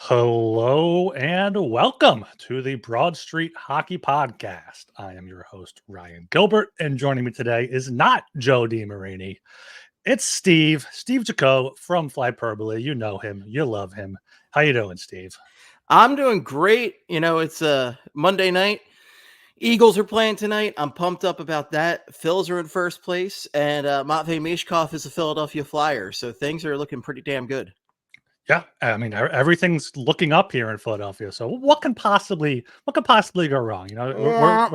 Hello and welcome to the Broad Street Hockey Podcast. I am your host, Ryan Gilbert, and joining me today is not Joe DiMarini. It's Steve Jacot from Flyperbole. You know him. You love him. How you doing, Steve? I'm doing great. It's a Monday night. Eagles are playing tonight. I'm pumped up about that. Phils are in first place, and Matvei Michkov is a Philadelphia Flyer, so things are looking pretty damn good. Yeah, I mean everything's looking up here in Philadelphia. So what can possibly go wrong?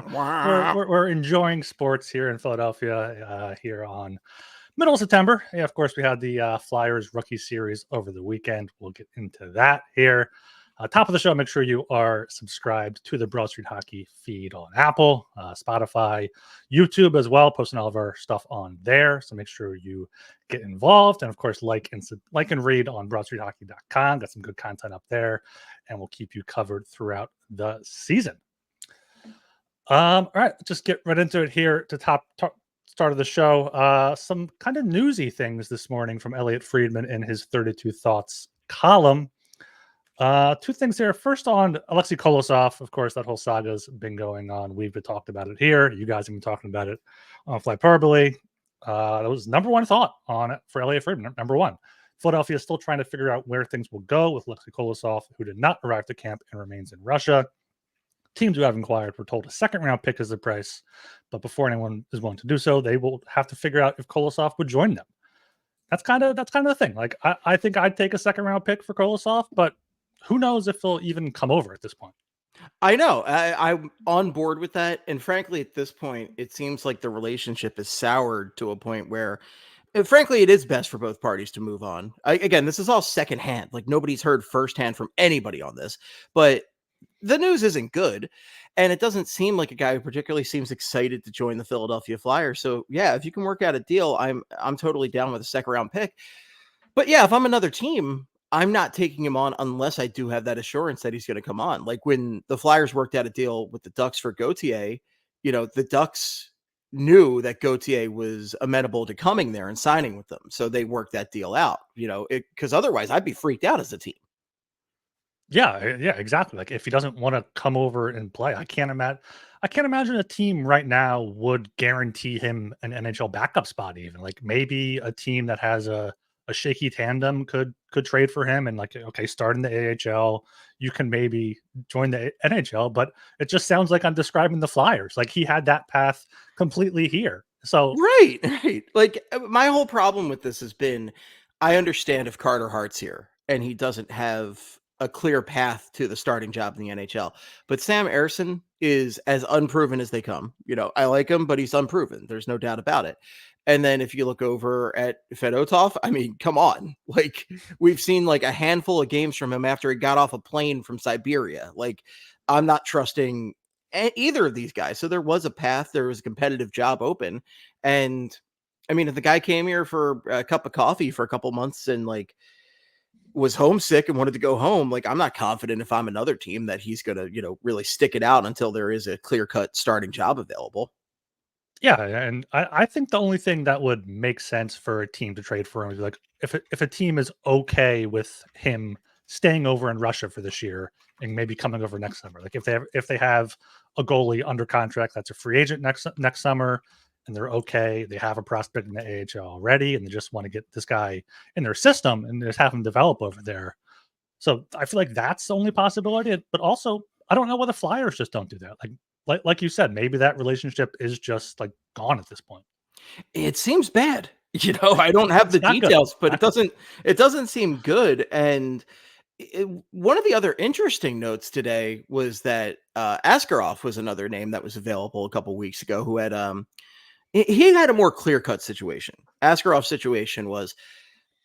We're enjoying sports here in Philadelphia here on middle of September. Yeah, of course, we had the Flyers rookie series over the weekend. We'll get into that here. Top of the show, make sure you are subscribed to the Broad Street Hockey feed on Apple, Spotify, YouTube as well, posting all of our stuff on there. So make sure you get involved. And of course, like and read on broadstreethockey.com. Got some good content up there, and we'll keep you covered throughout the season. All right, just get right into it here to start of the show. Some kind of newsy things this morning from Elliot Friedman in his 32 Thoughts column. Two things here. First, on Alexei Kolsov, of course, that whole saga's been going on. We've been talking about it here. You guys have been talking about it on Flyperbole. That was number one thought on it for Elliot Friedman. Number one, Philadelphia is still trying to figure out where things will go with Alexei Kolsov, who did not arrive to camp and remains in Russia. Teams who have inquired were told a second-round pick is the price, but before anyone is willing to do so, they will have to figure out if Kolosov would join them. That's kind of the thing. Like I think I'd take a second-round pick for Kolosov, but who knows if he'll even come over at this point. I know. I'm on board with that. And frankly, at this point, it seems like the relationship is soured to a point where, frankly, it is best for both parties to move on. Again, this is all secondhand. Like, nobody's heard firsthand from anybody on this. But the news isn't good. And it doesn't seem like a guy who particularly seems excited to join the Philadelphia Flyers. So, yeah, if you can work out a deal, I'm totally down with a second-round pick. But, yeah, if I'm another team, I'm not taking him on unless I do have that assurance that he's going to come on. Like when the Flyers worked out a deal with the Ducks for Gauthier, the Ducks knew that Gauthier was amenable to coming there and signing with them. So they worked that deal out, because otherwise I'd be freaked out as a team. Yeah, exactly. Like if he doesn't want to come over and play, I can't imagine a team right now would guarantee him an NHL backup spot. Even like maybe a team that has a shaky tandem could trade for him and like, okay, start in the AHL, you can maybe join the NHL, but it just sounds like I'm describing the Flyers. Like he had that path completely here. So right. Like my whole problem with this has been, I understand if Carter Hart's here and he doesn't have a clear path to the starting job in the NHL, but Sam Ersson is as unproven as they come. I like him, but he's unproven. There's no doubt about it. And then if you look over at Fedotov, I mean, come on. Like we've seen like a handful of games from him after he got off a plane from Siberia. Like I'm not trusting either of these guys. So there was a path. There was a competitive job open. And I mean, if the guy came here for a cup of coffee for a couple months and like was homesick and wanted to go home, like I'm not confident if I'm another team that he's going to, really stick it out until there is a clear-cut starting job available. Yeah, and I think the only thing that would make sense for a team to trade for him is like if a team is okay with him staying over in Russia for this year and maybe coming over next summer. Like if they have a goalie under contract that's a free agent next summer and they're okay, they have a prospect in the AHL already and they just want to get this guy in their system and just have him develop over there. So I feel like that's the only possibility. But also, I don't know why the Flyers just don't do that. Like you said, maybe that relationship is just like gone at this point. It seems bad. I don't have the details, but it doesn't seem good. And one of the other interesting notes today was that Askarov was another name that was available a couple weeks ago who had he had a more clear-cut situation. Askarov's situation was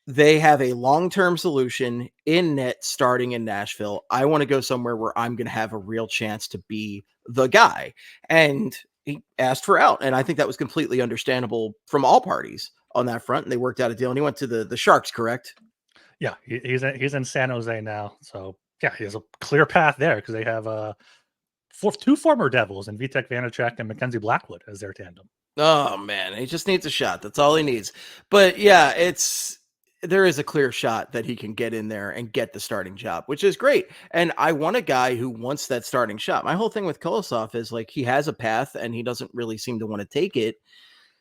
they have a long-term solution in net starting in Nashville. I want to go somewhere where I'm going to have a real chance to be the guy. And he asked for out. And I think that was completely understandable from all parties on that front. And they worked out a deal and he went to the Sharks, correct? Yeah, he's in San Jose now. So yeah, he has a clear path there because they have two former Devils and Vitek Vanacek and Mackenzie Blackwood as their tandem. Oh man, he just needs a shot. That's all he needs. But yeah, there is a clear shot that he can get in there and get the starting job, which is great. And I want a guy who wants that starting shot. My whole thing with Kolosov is like he has a path and he doesn't really seem to want to take it.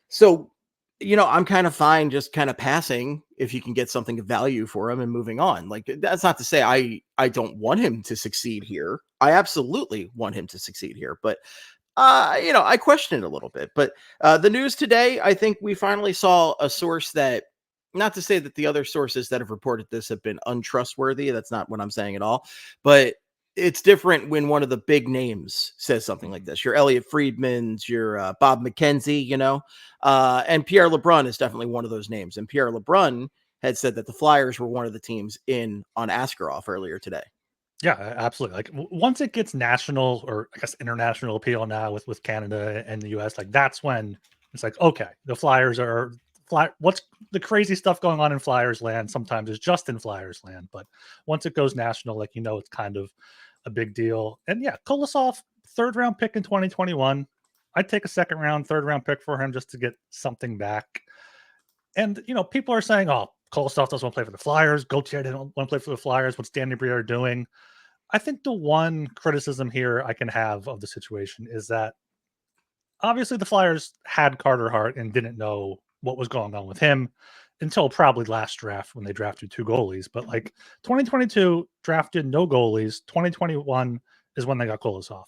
So, I'm kind of fine just kind of passing if you can get something of value for him and moving on. Like that's not to say I don't want him to succeed here. I absolutely want him to succeed here, but I question it a little bit. But the news today, I think we finally saw a source that, not to say that the other sources that have reported this have been untrustworthy. That's not what I'm saying at all. But it's different when one of the big names says something like this. Your Elliot Friedman's, your Bob McKenzie, and Pierre LeBrun is definitely one of those names. And Pierre LeBrun had said that the Flyers were one of the teams in on Askarov earlier today. Yeah, absolutely. Like once it gets national, or I guess international appeal now with Canada and the US, like that's when it's like, okay, the Flyers are what's the crazy stuff going on in Flyers land sometimes is just in Flyers land. But once it goes national, like, it's kind of a big deal. And yeah, Kolosov, 3rd-round pick in 2021. I'd take a 2nd-round, 3rd-round pick for him just to get something back. And, people are saying, oh, Kolosov doesn't want to play for the Flyers. Gauthier didn't want to play for the Flyers. What's Danny Briere doing? I think the one criticism here I can have of the situation is that obviously the Flyers had Carter Hart and didn't know what was going on with him until probably last draft when they drafted 2 goalies. But like 2022 drafted no goalies. 2021 is when they got Kolosov.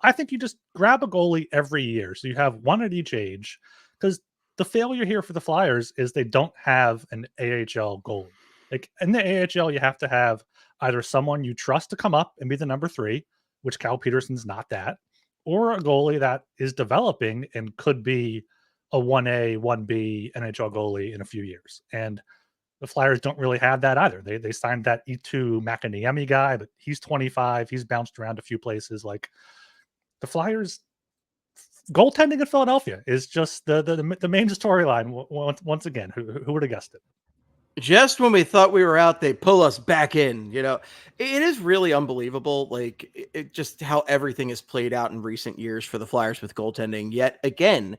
I think you just grab a goalie every year. So you have one at each age, because the failure here for the Flyers is they don't have an AHL goalie. Like in the AHL, you have to have either someone you trust to come up and be the number 3, which Cal Peterson's not that, or a goalie that is developing and could be a 1A, 1B NHL goalie in a few years. And the Flyers don't really have that either. They signed that E2 Makaniemi guy, but he's 25. He's bounced around a few places. Like the Flyers goaltending in Philadelphia is just the main storyline. Once again, who would have guessed it? Just when we thought we were out, they pull us back in. It is really unbelievable. Like just how everything has played out in recent years for the Flyers with goaltending yet again.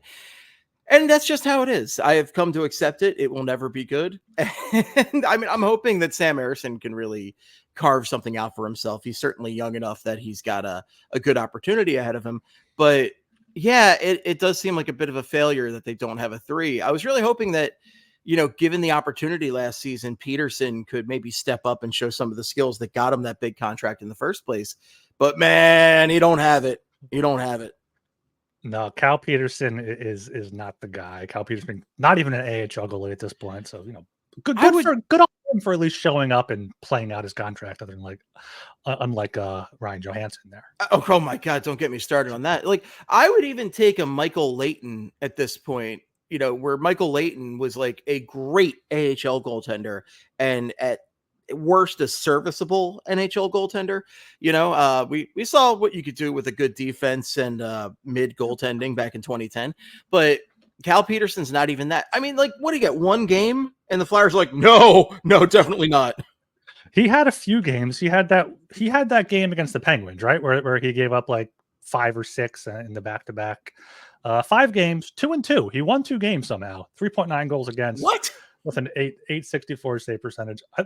And that's just how it is. I have come to accept it. It will never be good. And I mean, I'm hoping that Sam Ersson can really carve something out for himself. He's certainly young enough that he's got a good opportunity ahead of him. But yeah, it does seem like a bit of a failure that they don't have a 3. I was really hoping that, given the opportunity last season, Peterson could maybe step up and show some of the skills that got him that big contract in the first place. But man, he don't have it. You don't have it. No, Cal Peterson is not the guy. Cal Peterson, not even an AHL goalie at this point. So, good on him for at least showing up and playing out his contract. Other than unlike Ryan Johansson there. Oh my God! Don't get me started on that. Like I would even take a Michael Leighton at this point. Where Michael Leighton was like a great AHL goaltender and at worst a serviceable NHL goaltender. We saw what you could do with a good defense and mid goaltending back in 2010, but Cal Peterson's not even that. I mean, like, what do you get? 1 game, and the Flyers are like, no, definitely not. He had a few games. He had that game against the Penguins, right, where he gave up like 5 or 6 in the back-to-back. 5 games, 2-2. He won 2 games somehow. 3.9 goals against. What? With an 864 save percentage. I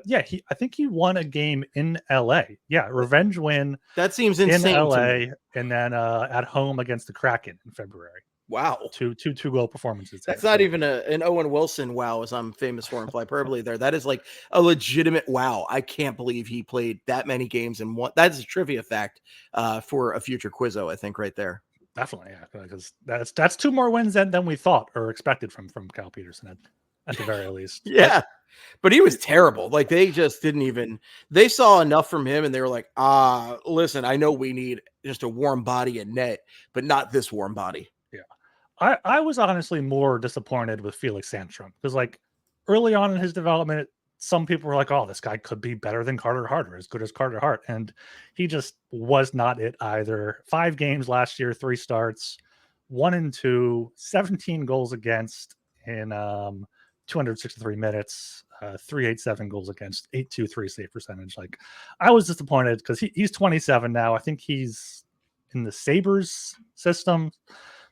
think he won a game in LA. Yeah, revenge win. That seems insane in LA, to me. And then at home against the Kraken in February. Wow, two goal performances. That's not even an Owen Wilson wow, as I'm famous for in Flyperbole. There, that is like a legitimate wow. I can't believe he played that many games and one. That is a trivia fact for a future Quizzo, I think, right there. Definitely, yeah, because that's 2 more wins than we thought or expected from Cal Peterson at the very least. Yeah. But he was terrible. Like they just didn't even, they saw enough from him and they were like, listen, I know we need just a warm body and net, but not this warm body. Yeah. I was honestly more disappointed with Felix Sandstrom because like early on in his development, some people were like, oh, this guy could be better than Carter Hart or as good as Carter Hart. And he just was not it either. 5 games last year, 3 starts, 1-2, 17 goals against in 263 minutes, 387 goals against, 823 save percentage. Like I was disappointed because he's 27 now. I think he's in the Sabres system.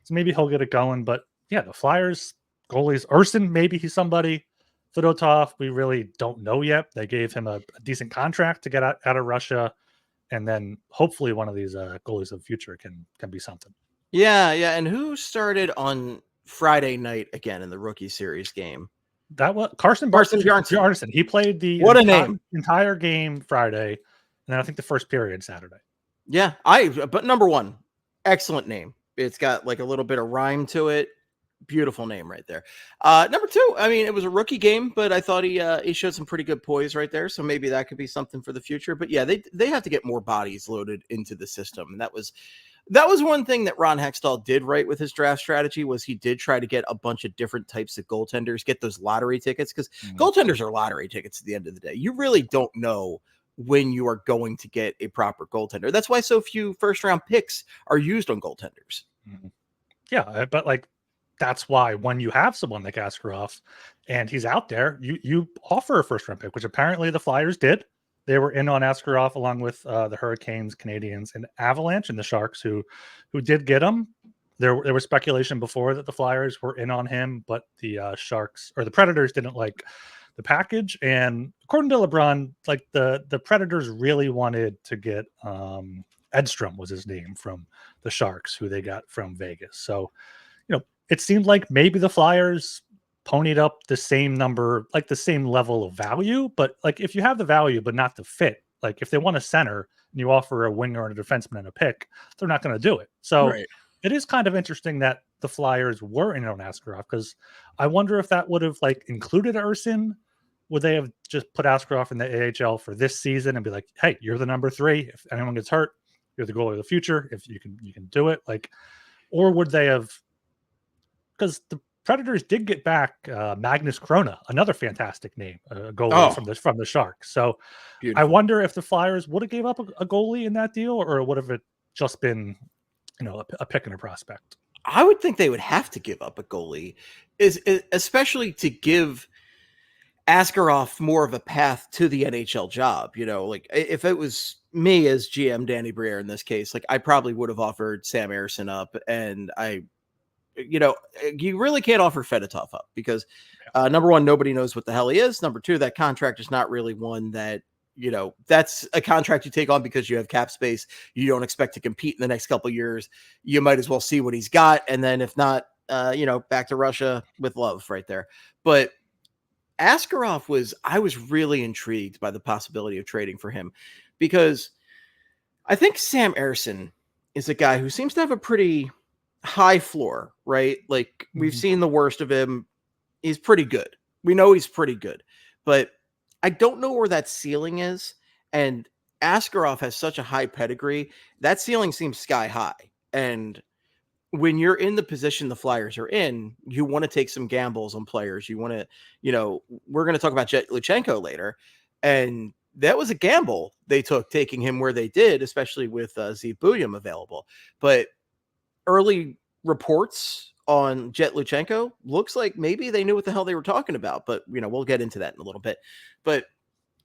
So maybe he'll get it going. But yeah, the Flyers goalies, Ersson, maybe he's somebody. Fedotov, we really don't know yet. They gave him a decent contract to get out of Russia, and then hopefully one of these goalies of the future can be something. Yeah, yeah. And who started on Friday night again in the rookie series game? That was Carson Bjarnason. He played the what a name. entire game Friday, and then I think the first period Saturday. Yeah, but number one, excellent name. It's got like a little bit of rhyme to it. Beautiful name right there. Number two, I mean, it was a rookie game, but I thought he showed some pretty good poise right there. So maybe that could be something for the future. But yeah, they have to get more bodies loaded into the system, and that was one thing that Ron Hextall did right with his draft strategy. Was he did try to get a bunch of different types of goaltenders, get those lottery tickets, because goaltenders are lottery tickets at the end of the day. You really don't know when you are going to get a proper goaltender. That's why so few first round picks are used on goaltenders. Yeah, but like that's why when you have someone like Askarov and he's out there, you offer a first round pick, which apparently the Flyers did. They were in on Askarov along with the Hurricanes, Canadians, and Avalanche, and the Sharks who did get him. There was speculation before that the Flyers were in on him, but the Sharks or the Predators didn't like the package. And according to LeBron, like the Predators really wanted to get Edstrom was his name from the Sharks, who they got from Vegas. So, it seemed like maybe the Flyers ponied up the same number, like the same level of value. But like if you have the value but not the fit, like if they want a center and you offer a winger and a defenseman and a pick, they're not going to do it. So It is kind of interesting that the Flyers were in on Askarov, because I wonder if that would have like included Ursin. Would they have just put Askarov in the AHL for this season and be like, hey, you're the number 3. If anyone gets hurt, you're the goalie of the future. If you can do it. Like, or would they have, because the Predators did get back Magnus Krona, another fantastic name, a goalie from the Sharks. So beautiful. I wonder if the Flyers would have gave up a goalie in that deal, or would have it just been, a pick and a prospect? I would think they would have to give up a goalie, especially to give Askarov more of a path to the NHL job. Like if it was me as GM Danny Briere in this case, like I probably would have offered Sam Ersson up, and you really can't offer Fedotov up because number one, nobody knows what the hell he is. Number two, that contract is not really one that, that's a contract you take on because you have cap space. You don't expect to compete in the next couple of years. You might as well see what he's got. And then if not, back to Russia with love right there. But Askarov I was really intrigued by the possibility of trading for him, because I think Sam Ersson is a guy who seems to have a pretty high floor, right? Like we've seen the worst of him. He's pretty good. We know he's pretty good, but I don't know where that ceiling is. And Askarov has such a high pedigree. That ceiling seems sky high. And when you're in the position the Flyers are in, you want to take some gambles on players. You want to, we're going to talk about Jett Luchanko later. And that was a gamble they took, taking him where they did, especially with Zeev Buium available. But early reports on Jett Luchanko looks like maybe they knew what the hell they were talking about, but we'll get into that in a little bit. But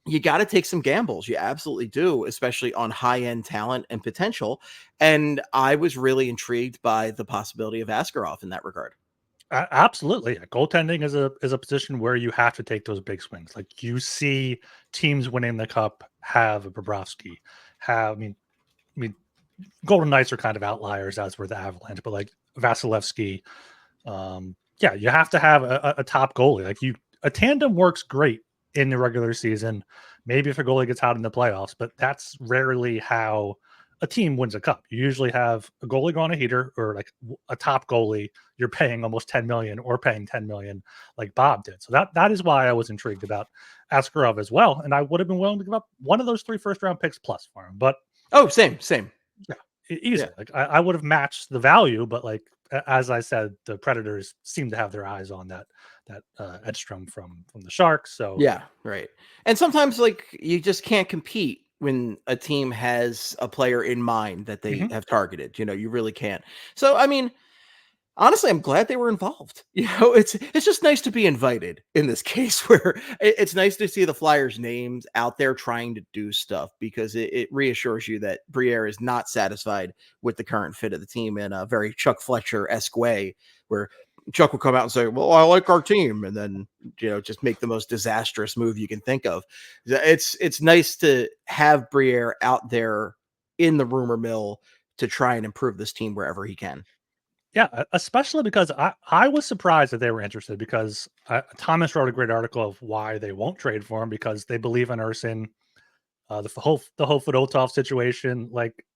you got to take some gambles. You absolutely do, especially on high-end talent and potential. And I was really intrigued by the possibility of Askarov in that regard. Absolutely. Goaltending is a position where you have to take those big swings. Like you see teams winning the cup have a Bobrovsky, I mean, Golden Knights are kind of outliers, as were the Avalanche, but like Vasilevsky, you have to have a top goalie. Like a tandem works great in the regular season. Maybe if a goalie gets out in the playoffs, but that's rarely how a team wins a cup. You usually have a goalie on a heater, or like a top goalie you're paying almost 10 million or paying 10 million like Bob did. So that is why I was intrigued about Askarov as well. And I would have been willing to give up one of those 3 first round picks plus for him. But same. Yeah, easy. Yeah. Like I would have matched the value, but like as I said, the Predators seem to have their eyes on that Edstrom from the Sharks. So yeah, right. And sometimes like you just can't compete when a team has a player in mind that they have targeted. You really can't. So I mean, honestly, I'm glad they were involved. It's just nice to be invited in this case, where it's nice to see the Flyers' names out there trying to do stuff, because it reassures you that Briere is not satisfied with the current fit of the team in a very Chuck Fletcher-esque way, where Chuck will come out and say, well, I like our team. And then, just make the most disastrous move you can think of. It's nice to have Briere out there in the rumor mill to try and improve this team wherever he can. Yeah, especially because I was surprised that they were interested, because Thomas wrote a great article of why they won't trade for him, because they believe in Ursin, the whole Fedotov situation. Like,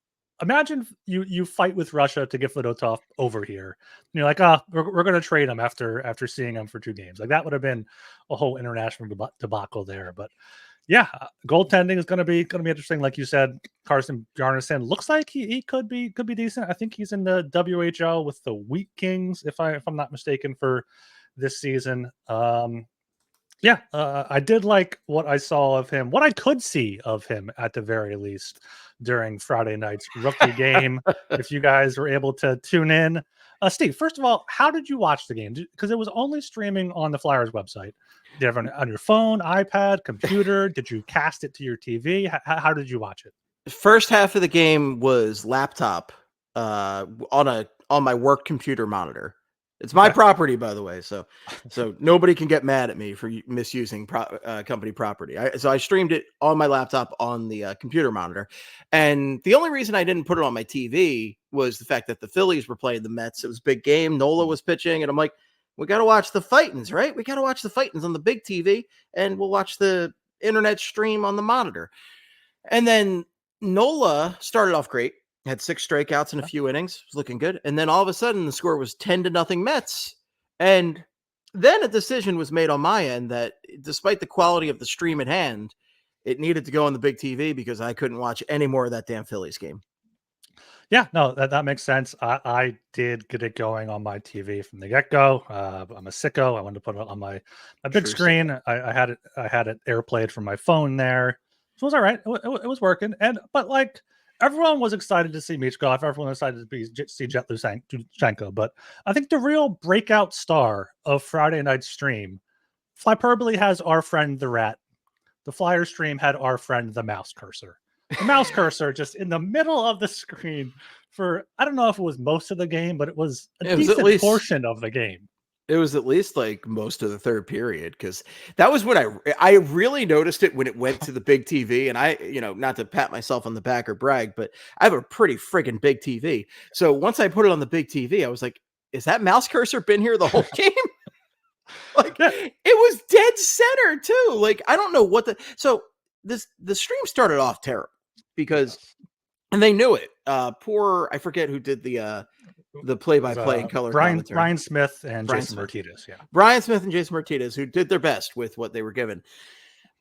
imagine you fight with Russia to get Fedotov over here. And you're like, we're going to trade him after seeing him for 2 games. Like, that would have been a whole international debacle there. But yeah, goaltending is going to be interesting. Like you said, Carson Bjarnason looks like he could be decent. I think he's in the WHL with the Wheat Kings, if I'm not mistaken, for this season. I did like what I saw of him, what I could see of him at the very least during Friday night's rookie game. If you guys were able to tune in, Steve, first of all, how did you watch the game? Because it was only streaming on the Flyers website. Did you have it on your phone, iPad, computer? Did you cast it to your TV? How did you watch it? First half of the game was laptop on my work computer monitor. It's my property, by the way, so nobody can get mad at me for misusing company property. So I streamed it on my laptop on the computer monitor, and the only reason I didn't put it on my TV was the fact that the Phillies were playing the Mets. It was a big game. Nola was pitching, and I'm like, we got to watch the Fightins, right? We got to watch the Fightins on the big TV, and we'll watch the internet stream on the monitor. And then Nola started off great. Had 6 strikeouts in a few innings. Was looking good. And then all of a sudden, the score was 10-0 Mets. And then a decision was made on my end that, despite the quality of the stream at hand, it needed to go on the big TV because I couldn't watch any more of that damn Phillies game. Yeah, no, that makes sense. I did get it going on my TV from the get-go. I'm a sicko. I wanted to put it on my big screen. I had it airplayed from my phone there. So it was all right. It was working. But like, everyone was excited to see Michkov. Everyone was excited to see Jett Luchanko. But I think the real breakout star of Friday night's stream, Flyperbole has our friend the rat. The Flyer stream had our friend the mouse cursor. The mouse cursor just in the middle of the screen for, I don't know if it was most of the game, but it was a decent portion of the game. It was at least like most of the third period, because that was when I really noticed it when it went to the big TV. And I, not to pat myself on the back or brag, but I have a pretty friggin' big TV. So once I put it on the big TV, I was like, is that mouse cursor been here the whole game? It was dead center too. Like, I don't know what the stream started off terrible because, and they knew it. I forget who did the play-by-play and color commentary. Brian Smith and Jason Martinez. Yeah. Brian Smith and Jason Martinez, who did their best with what they were given.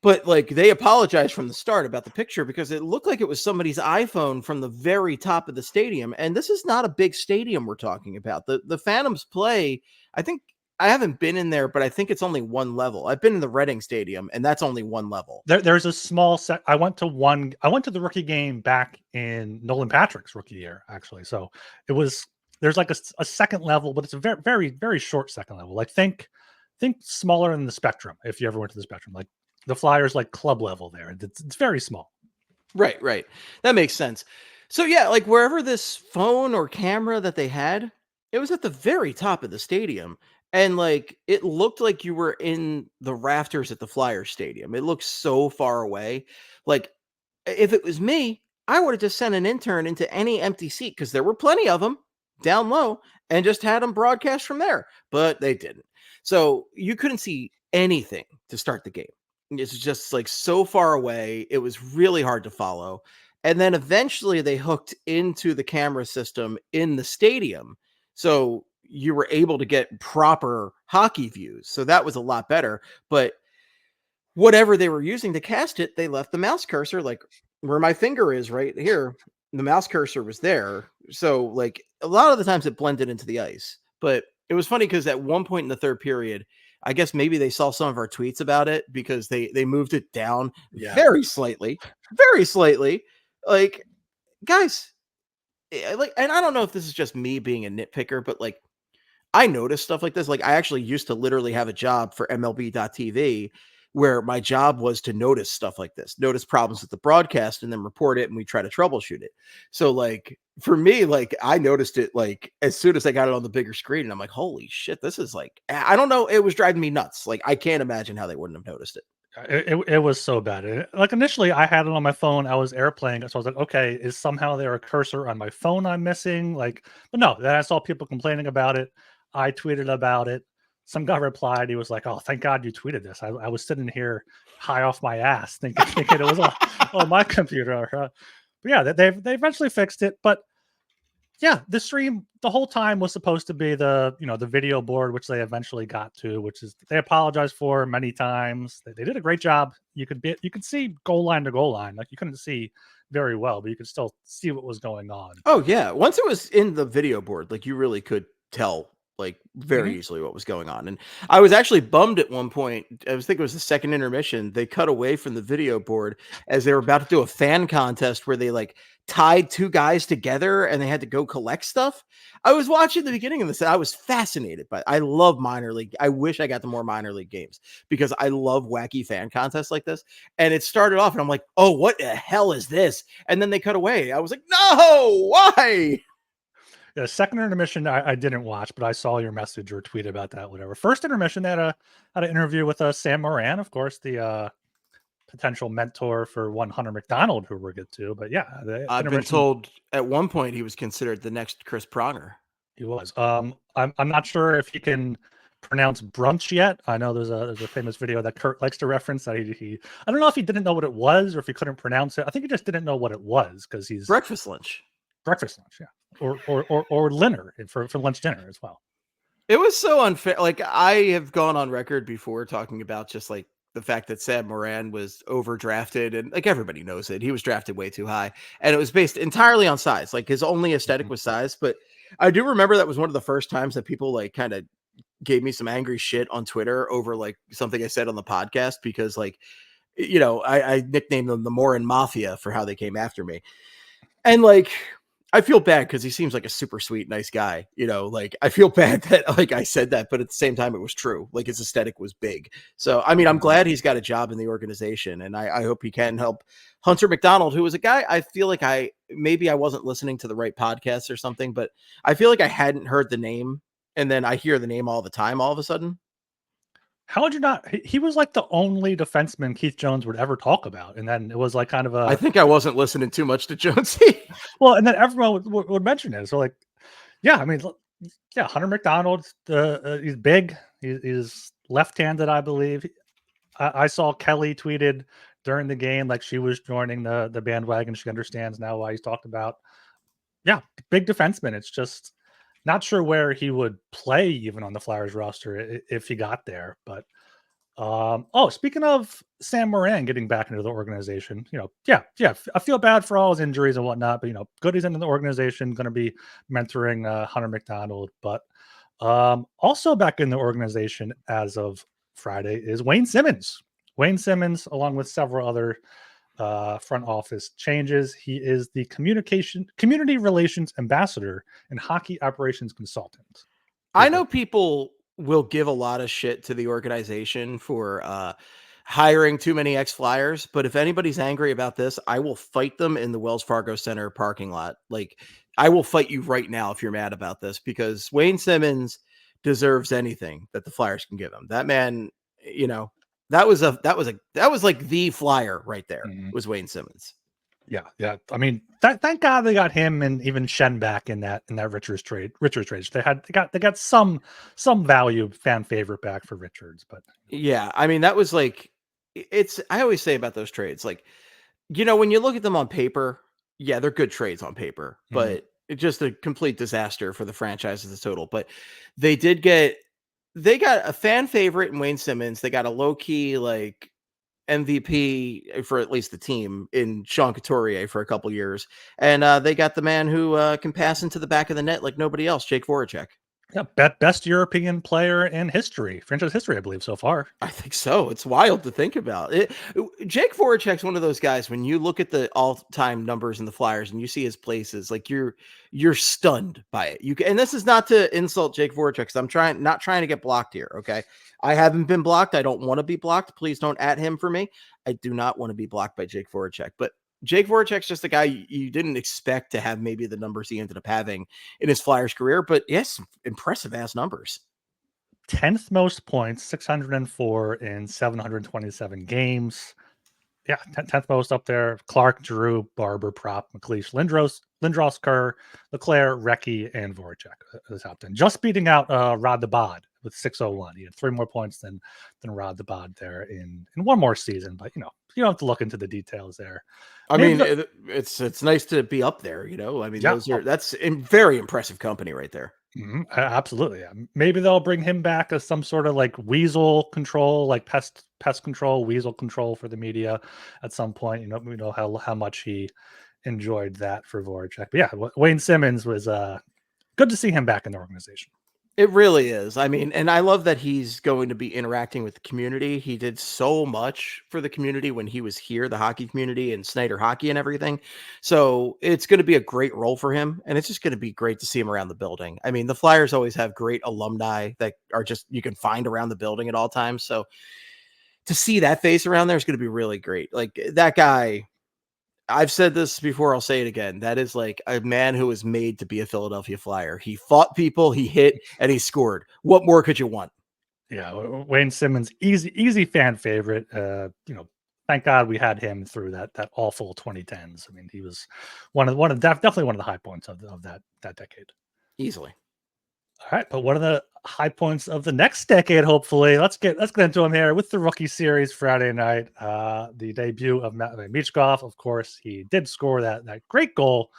But like, they apologized from the start about the picture because it looked like it was somebody's iPhone from the very top of the stadium. And this is not a big stadium we're talking about. The Phantoms play, I think, I haven't been in there, but I think it's only one level. I've been in the Reading Stadium, and that's only one level. There's a small set. I went to the rookie game back in Nolan Patrick's rookie year, actually. So there's like a second level, but it's a very, very, very short second level. Like, think smaller than the Spectrum, if you ever went to the Spectrum. Like, the Flyers, like, club level there. It's very small. Right. That makes sense. So yeah, like, wherever this phone or camera that they had, it was at the very top of the stadium. And like, it looked like you were in the rafters at the Flyers stadium. It looked so far away. Like, if it was me, I would have just sent an intern into any empty seat, because there were plenty of them down low, and just had them broadcast from there, but they didn't. So you couldn't see anything to start the game. It's just like so far away. It was really hard to follow. And then eventually they hooked into the camera system in the stadium. So you were able to get proper hockey views. So that was a lot better. But whatever they were using to cast it, they left the mouse cursor, like where my finger is right here. The mouse cursor was there. So like, a lot of the times it blended into the ice. But it was funny because at one point in the third period, I guess maybe they saw some of our tweets about it, because they moved it down very slightly. Like, guys, like, and I don't know if this is just me being a nitpicker, but like, I noticed stuff like this. Like, I actually used to literally have a job for MLB.TV where my job was to notice stuff like this, notice problems with the broadcast, and then report it, and we try to troubleshoot it. So like for me, like I noticed it like as soon as I got it on the bigger screen, and I'm like, holy shit, this is like, I don't know, it was driving me nuts. Like I can't imagine how they wouldn't have noticed it. It was so bad. Like initially, I had it on my phone. I was airplaying it, so I was like, "Okay, is somehow there a cursor on my phone I'm missing?" Like, but no. Then I saw people complaining about it. I tweeted about it. Some guy replied. He was like, "Oh, thank God you tweeted this. I was sitting here high off my ass thinking it was on my computer." But yeah, they eventually fixed it. But yeah, the stream the whole time was supposed to be the video board, which they eventually got to, which is they apologized for many times. They did a great job. You could see goal line to goal line. Like you couldn't see very well, but you could still see what was going on. Oh yeah, once it was in the video board, like you really could tell like very Mhm. easily what was going on. And I was actually bummed at one point. I was thinking it was the second intermission. They cut away from the video board as they were about to do a fan contest where they like tied two guys together and they had to go collect stuff. I was watching the beginning of this and I was fascinated by it. I love minor league. I wish I got the more minor league games because I love wacky fan contests like this. And it started off and I'm like, oh, what the hell is this? And then they cut away. I was like, no, why? Yeah, second intermission I didn't watch, but I saw your message or tweet about that. Whatever. First intermission they had an interview with Sam Moran, of course, the potential mentor for one Hunter McDonald, who we'll get to. But yeah, the I've been intermission. told at one point he was considered the next Chris Pronger. He was. I'm not sure if he can pronounce brunch yet. I know there's a famous video that Kurt likes to reference that he I don't know if he didn't know what it was or if he couldn't pronounce it. I think he just didn't know what it was because he's Breakfast lunch. breakfast lunch, yeah, or dinner for lunch dinner as well. It was so unfair. Like I have gone on record before talking about just like the fact that Sam Moran was overdrafted, and like everybody knows it. He was drafted way too high, and it was based entirely on size. Like his only aesthetic Mhm. was size. But I do remember that was one of the first times that people like kind of gave me some angry shit on Twitter over like something I said on the podcast because like I nicknamed them the Moran Mafia for how they came after me. And like I feel bad because he seems like a super sweet, nice guy. Like I feel bad that like I said that, but at the same time, it was true. Like his aesthetic was big. So I mean, I'm Mhm. glad he's got a job in the organization, and I hope he can help Hunter McDonald, who was a guy I feel like I wasn't listening to the right podcast or something, but I feel like I hadn't heard the name, and then I hear the name all the time, all of a sudden. How would you not? He was like the only defenseman Keith Jones would ever talk about, and then it was like kind of I a think I wasn't listening too much to Jonesy. well, and then everyone would mention it. So like, yeah, I mean, yeah, Hunter McDonald, he's big. He's left-handed, I believe. I saw Kelly tweeted during the game like she was joining the bandwagon. She understands now why he's talked about. Yeah, big defenseman. It's just not sure where he would play even on the Flyers roster if he got there. But oh, speaking of Sam Moran getting back into the organization, yeah, I feel bad for all his injuries and whatnot, but good he's in the organization, going to be mentoring Hunter McDonald. But also back in the organization as of Friday is Wayne Simmons. Wayne Simmons, along with several other front office changes, he is the community relations ambassador and hockey operations consultant. I know people will give a lot of shit to the organization for hiring too many ex-Flyers, but if anybody's angry about this, I will fight them in the Wells Fargo Center parking lot. Like, I will fight you right now if you're mad about this because Wayne Simmons deserves anything that the Flyers can give him. That man, that was like the Flyer right there. Mhm. Was Wayne Simmons. Yeah. I mean, thank God they got him and even Shen back in that Richards trade. They got some value fan favorite back for Richards, but Yeah, I mean that was like I always say about those trades, like, when you look at them on paper, yeah, they're good trades on paper, Mhm. but it's just a complete disaster for the franchise as a total. But they got a fan favorite in Wayne Simmons. They got a low key like MVP for at least the team in Sean Couturier for a couple years, and they got the man who can pass into the back of the net like nobody else, Jake Voracek. Yeah, best European player in history, franchise history, I believe, so far. I think so. It's wild to think about. Jake Voracek's one of those guys. When you look at the all-time numbers in the Flyers and you see his places, like you're stunned by it. And this is not to insult Jake Voracek, 'cause I'm not trying to get blocked here. Okay, I haven't been blocked. I don't want to be blocked. Please don't at him for me. I do not want to be blocked by Jake Voracek. But Jake Voracek's just a guy you didn't expect to have maybe the numbers he ended up having in his Flyers career. But yes, impressive ass numbers. 10th most points, 604 in 727 games. Yeah, 10th most up there. Clark, Drew, Barber, Prop, McLeish, Lindros, Kerr, Leclerc, Recchi, and Voracek at the top 10. Just beating out Rod the Bod with 601. He had 3 more points than Rod the Bod there in one more season. But, you don't have to look into the details there. I mean, it's nice to be up there, I mean, Yeah. that's very impressive company right there. Absolutely. Yeah. Maybe they'll bring him back as some sort of like weasel control, like pest control, weasel control for the media at some point. We know how much he enjoyed that for Voracek. But yeah, Wayne Simmons was good to see him back in the organization. It really is. I mean, and I love that he's going to be interacting with the community. He did so much for the community when he was here, the hockey community and Snyder hockey and everything. So it's going to be a great role for him. And it's just going to be great to see him around the building. I mean, the Flyers always have great alumni that are just, you can find around the building at all times. So to see that face around there is going to be really great. Like that guy, I've said this before, I'll say it again. That is like a man who was made to be a Philadelphia Flyer. He fought people, he hit, and he scored. What more could you want? Yeah, Wayne Simmons, easy fan favorite. Thank God we had him through that awful 2010s. I mean, he was definitely one of the high points of that decade. Easily. All right, but one of the high points of the next decade, hopefully, let's get into him here with the rookie series Friday night. The debut of Matvei Michkov. Of course, he did score that great goal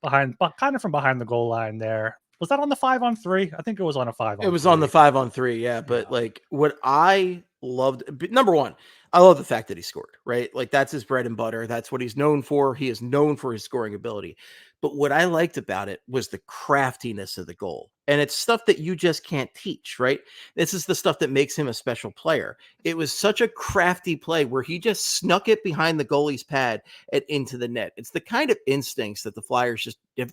kind of from behind the goal line there. Was that on the 5-on-3? I think it was on a 5-on-3. It was on the 5-on-3, yeah. But like what I loved, number one, I love the fact that he scored, right? Like that's his bread and butter. That's what he's known for. He is known for his scoring ability. But what I liked about it was the craftiness of the goal. And it's stuff that you just can't teach, right? This is the stuff that makes him a special player. It was such a crafty play where he just snuck it behind the goalie's pad and into the net. It's the kind of instincts that the Flyers just have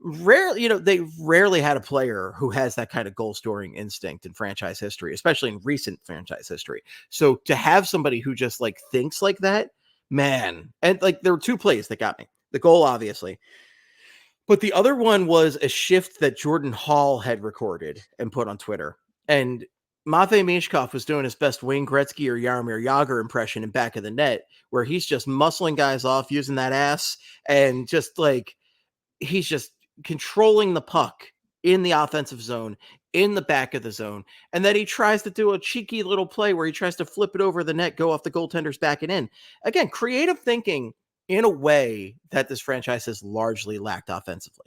rarely, they rarely had a player who has that kind of goal scoring instinct in franchise history, especially in recent franchise history. So to have somebody who just like thinks like that, man, and like there were 2 plays that got me. The goal, obviously. But the other one was a shift that Jordan Hall had recorded and put on Twitter. And Matvei Michkov was doing his best Wayne Gretzky or Jaromir Jagr impression in back of the net, where he's just muscling guys off, using that ass, and just like he's just controlling the puck in the offensive zone, in the back of the zone. And then he tries to do a cheeky little play where he tries to flip it over the net, go off the goaltender's back and in. Again, creative thinking in a way that this franchise has largely lacked offensively.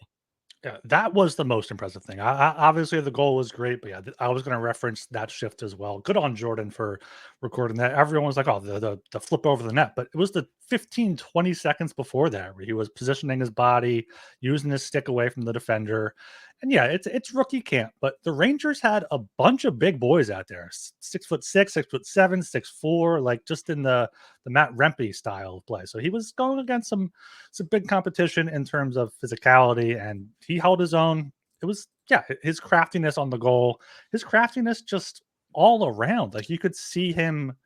Yeah, that was the most impressive thing. Obviously, the goal was great, but yeah, I was going to reference that shift as well. Good on Jordan for recording that. Everyone was like, oh, the flip over the net. But it was the 15, 20 seconds before that where he was positioning his body, using his stick away from the defender. And yeah, it's rookie camp, but the Rangers had a bunch of big boys out there. 6'6", 6'7", 6'4", like just in the Matt Rempe style of play. So he was going against some big competition in terms of physicality, and he held his own. It was, yeah, his craftiness on the goal, his craftiness just all around. Like you could see him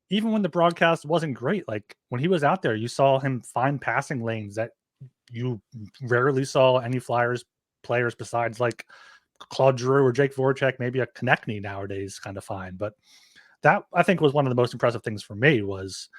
even when the broadcast wasn't great. Like when he was out there, you saw him find passing lanes that you rarely saw any Flyers players besides like Claude Giroux or Jake Voracek, maybe a Konechny nowadays kind of fine. But that I think was one of the most impressive things for me was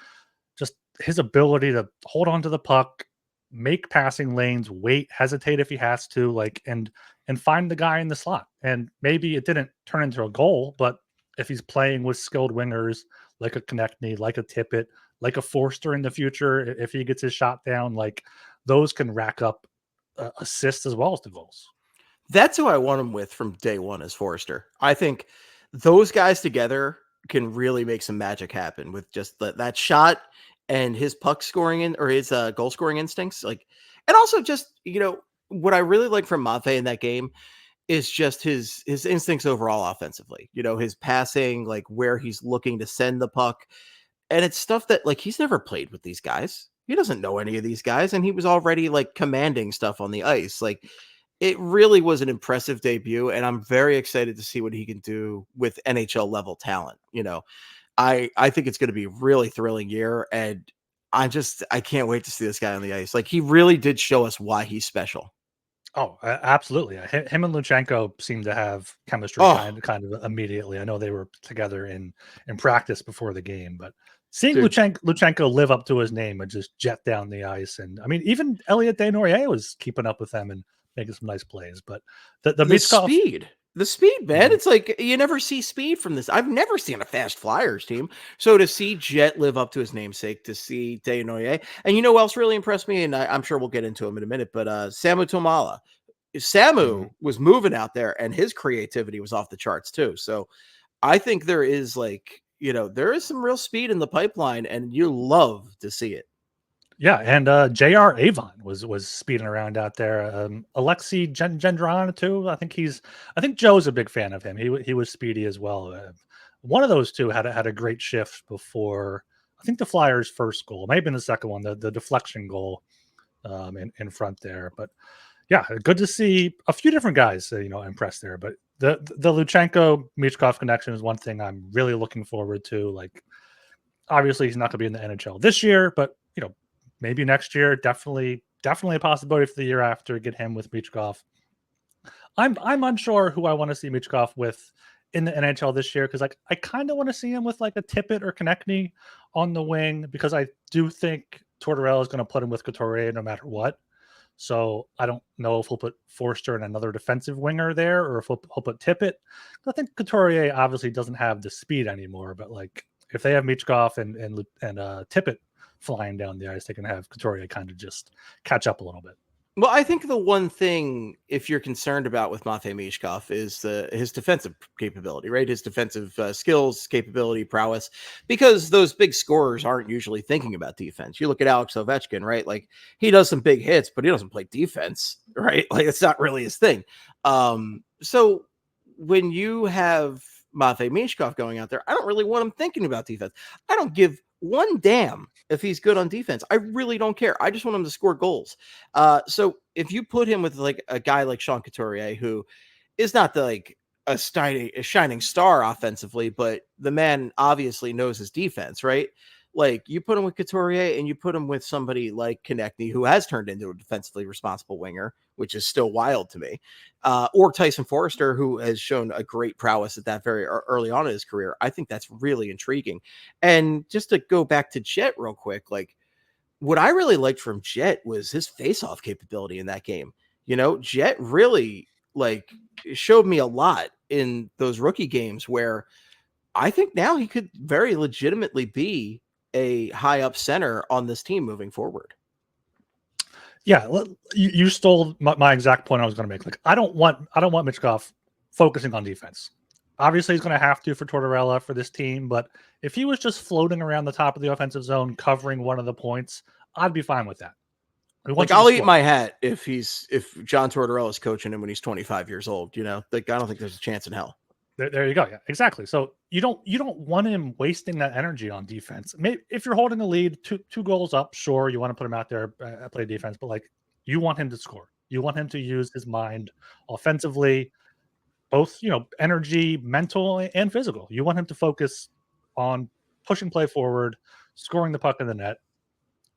just his ability to hold on to the puck, make passing lanes, wait, hesitate if he has to, like and find the guy in the slot. And maybe it didn't turn into a goal, but if he's playing with skilled wingers like a Konechny, like a Tippett, like a Forster in the future, if he gets his shot down, like those can rack up assists as well as the goals. That's who I want him with from day one is Forster. I think those guys together can really make some magic happen with just that shot and his puck scoring or his goal scoring instincts. Like, and also just, what I really like from Matvei in that game is just his instincts overall offensively. You know, his passing, like where he's looking to send the puck. And it's stuff that, like, he's never played with these guys. He doesn't know any of these guys, and he was already, like, commanding stuff on the ice. Like, it really was an impressive debut, and I'm very excited to see what he can do with NHL level talent. You know, I think it's going to be a really thrilling year, and I can't wait to see this guy on the ice. Like, he really did show us why he's special. Oh, absolutely. Him and Luchanko seem to have chemistry Oh, kind of immediately. I know they were together in practice before the game, but seeing dude, Luchanko live up to his name and just jet down the ice, and I mean, even Elliot Desnoyers was keeping up with them and making some nice plays. But the the Michkov, speed. The speed, man. Mhm. It's like you never see speed from this. I've never seen a fast Flyers team. So to see Jett live up to his namesake, to see Desnoyers, and you know who else really impressed me, and I'm sure we'll get into him in a minute, but Samu Tomala. Samu Mhm. was moving out there, and his creativity was off the charts too. So I think there is, like, you know, there is some real speed in the pipeline, and you love to see it. Yeah, and J.R. Avon was speeding around out there. Alexei Gendron too. I think Joe's a big fan of him. He was speedy as well. One of those two had a great shift before. I think the Flyers' first goal, maybe in the second one, the deflection goal in front there. But yeah, good to see a few different guys impressed there. But the Luchanko Michkov connection is one thing I'm really looking forward to. Like, obviously he's not going to be in the NHL this year, but maybe next year. Definitely a possibility for the year after. Get him with Michkov. I'm unsure who I want to see Michkov with in the NHL this year, because like I kind of want to see him with like a Tippett or Konechny on the wing, because I do think Tortorella is going to put him with Couturier no matter what. So I don't know if he'll put Forster and another defensive winger there, or if he'll put Tippett. I think Couturier obviously doesn't have the speed anymore, but like if they have Michkov and Tippett flying down the ice, they can have Couturier kind of just catch up a little bit. Well, I think the one thing, if you're concerned about with Matvei Michkov, is his defensive capability, right? His defensive skills, capability, prowess, because those big scorers aren't usually thinking about defense. You look at Alex Ovechkin, right? Like, he does some big hits, but he doesn't play defense, right? Like, it's not really his thing. So when you have Matvei Michkov going out there, I don't really want him thinking about defense. I don't give one damn if he's good on defense. I really don't care. I just want him to score goals. So if you put him with like a guy like Sean Couturier, who is not like a shining star offensively, but the man obviously knows his defense, right? Like, you put him with Couturier and you put him with somebody like Konechny, who has turned into a defensively responsible winger, which is still wild to me, or Tyson Forrester, who has shown a great prowess at that very early on in his career. I think that's really intriguing. And just to go back to Jett real quick, like, what I really liked from Jett was his face-off capability in that game. You know, Jett really, like, showed me a lot in those rookie games, where I think now he could very legitimately be a high up center on this team moving forward. Yeah, you stole my exact point I was going to make. Like, I don't want Michkov focusing on defense. Obviously, he's going to have to for Tortorella for this team, but if he was just floating around the top of the offensive zone, covering one of the points, I'd be fine with that. We want Like, you to I'll eat score. my hat if John Tortorella is coaching him when he's 25 years old. You know, like, I don't think there's a chance in hell. There you go. Yeah, exactly. So you don't want him wasting that energy on defense. Maybe if you're holding a lead, two goals up, sure, you want to put him out there, play defense, but like, you want him to score. You want him to use his mind offensively, both energy, mental and physical. You want him to focus on pushing play forward, scoring the puck in the net.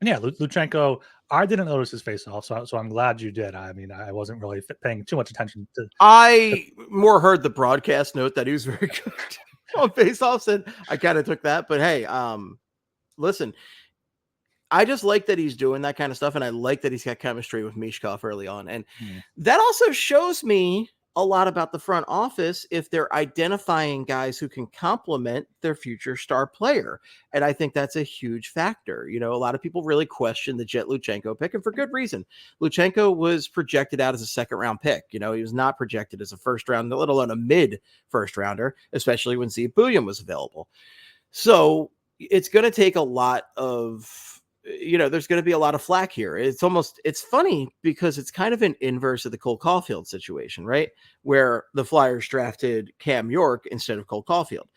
And yeah, Luchanko, I didn't notice his face off, so I'm glad you did. I mean, I wasn't really paying too much attention to. I more heard the broadcast note that he was very good on faceoffs, and I kind of took that. But hey, listen, I just like that he's doing that kind of stuff, and I like that he's got chemistry with Michkov early on. And that also shows me a lot about the front office if they're identifying guys who can complement their future star player. And I think that's a huge factor. You know, a lot of people really question the Jett Luchanko pick, and for good reason. Luchanko was projected out as a second-round pick. You know, he was not projected as a first-round, let alone a mid-first-rounder, especially when Steve Bullion was available. So it's going to take a lot of there's going to be a lot of flack here. It's funny because it's kind of an inverse of the Cole Caulfield situation, right? Where the Flyers drafted Cam York instead of Cole Caulfield.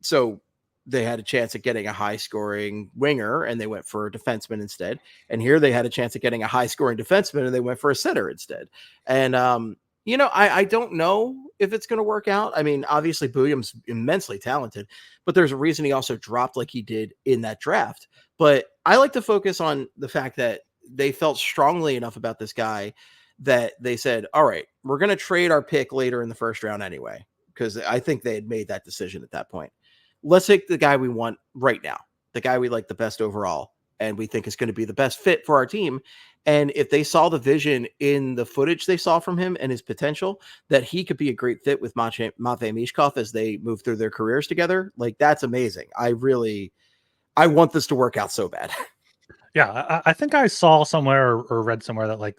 So they had a chance at getting a high scoring winger and they went for a defenseman instead. And here they had a chance at getting a high scoring defenseman and they went for a center instead. And, I don't know if it's going to work out. I mean, obviously Bouillon's immensely talented, but there's a reason he also dropped like he did in that draft. But I like to focus on the fact that they felt strongly enough about this guy that they said, all right, we're going to trade our pick later in the first round anyway, because I think they had made that decision at that point. Let's take the guy we want right now, the guy we like the best overall, and we think is going to be the best fit for our team. And if they saw the vision in the footage they saw from him and his potential, that he could be a great fit with Matvei Michkov as they move through their careers together, like that's amazing. I want this to work out so bad. Yeah, I think I saw somewhere or read somewhere that like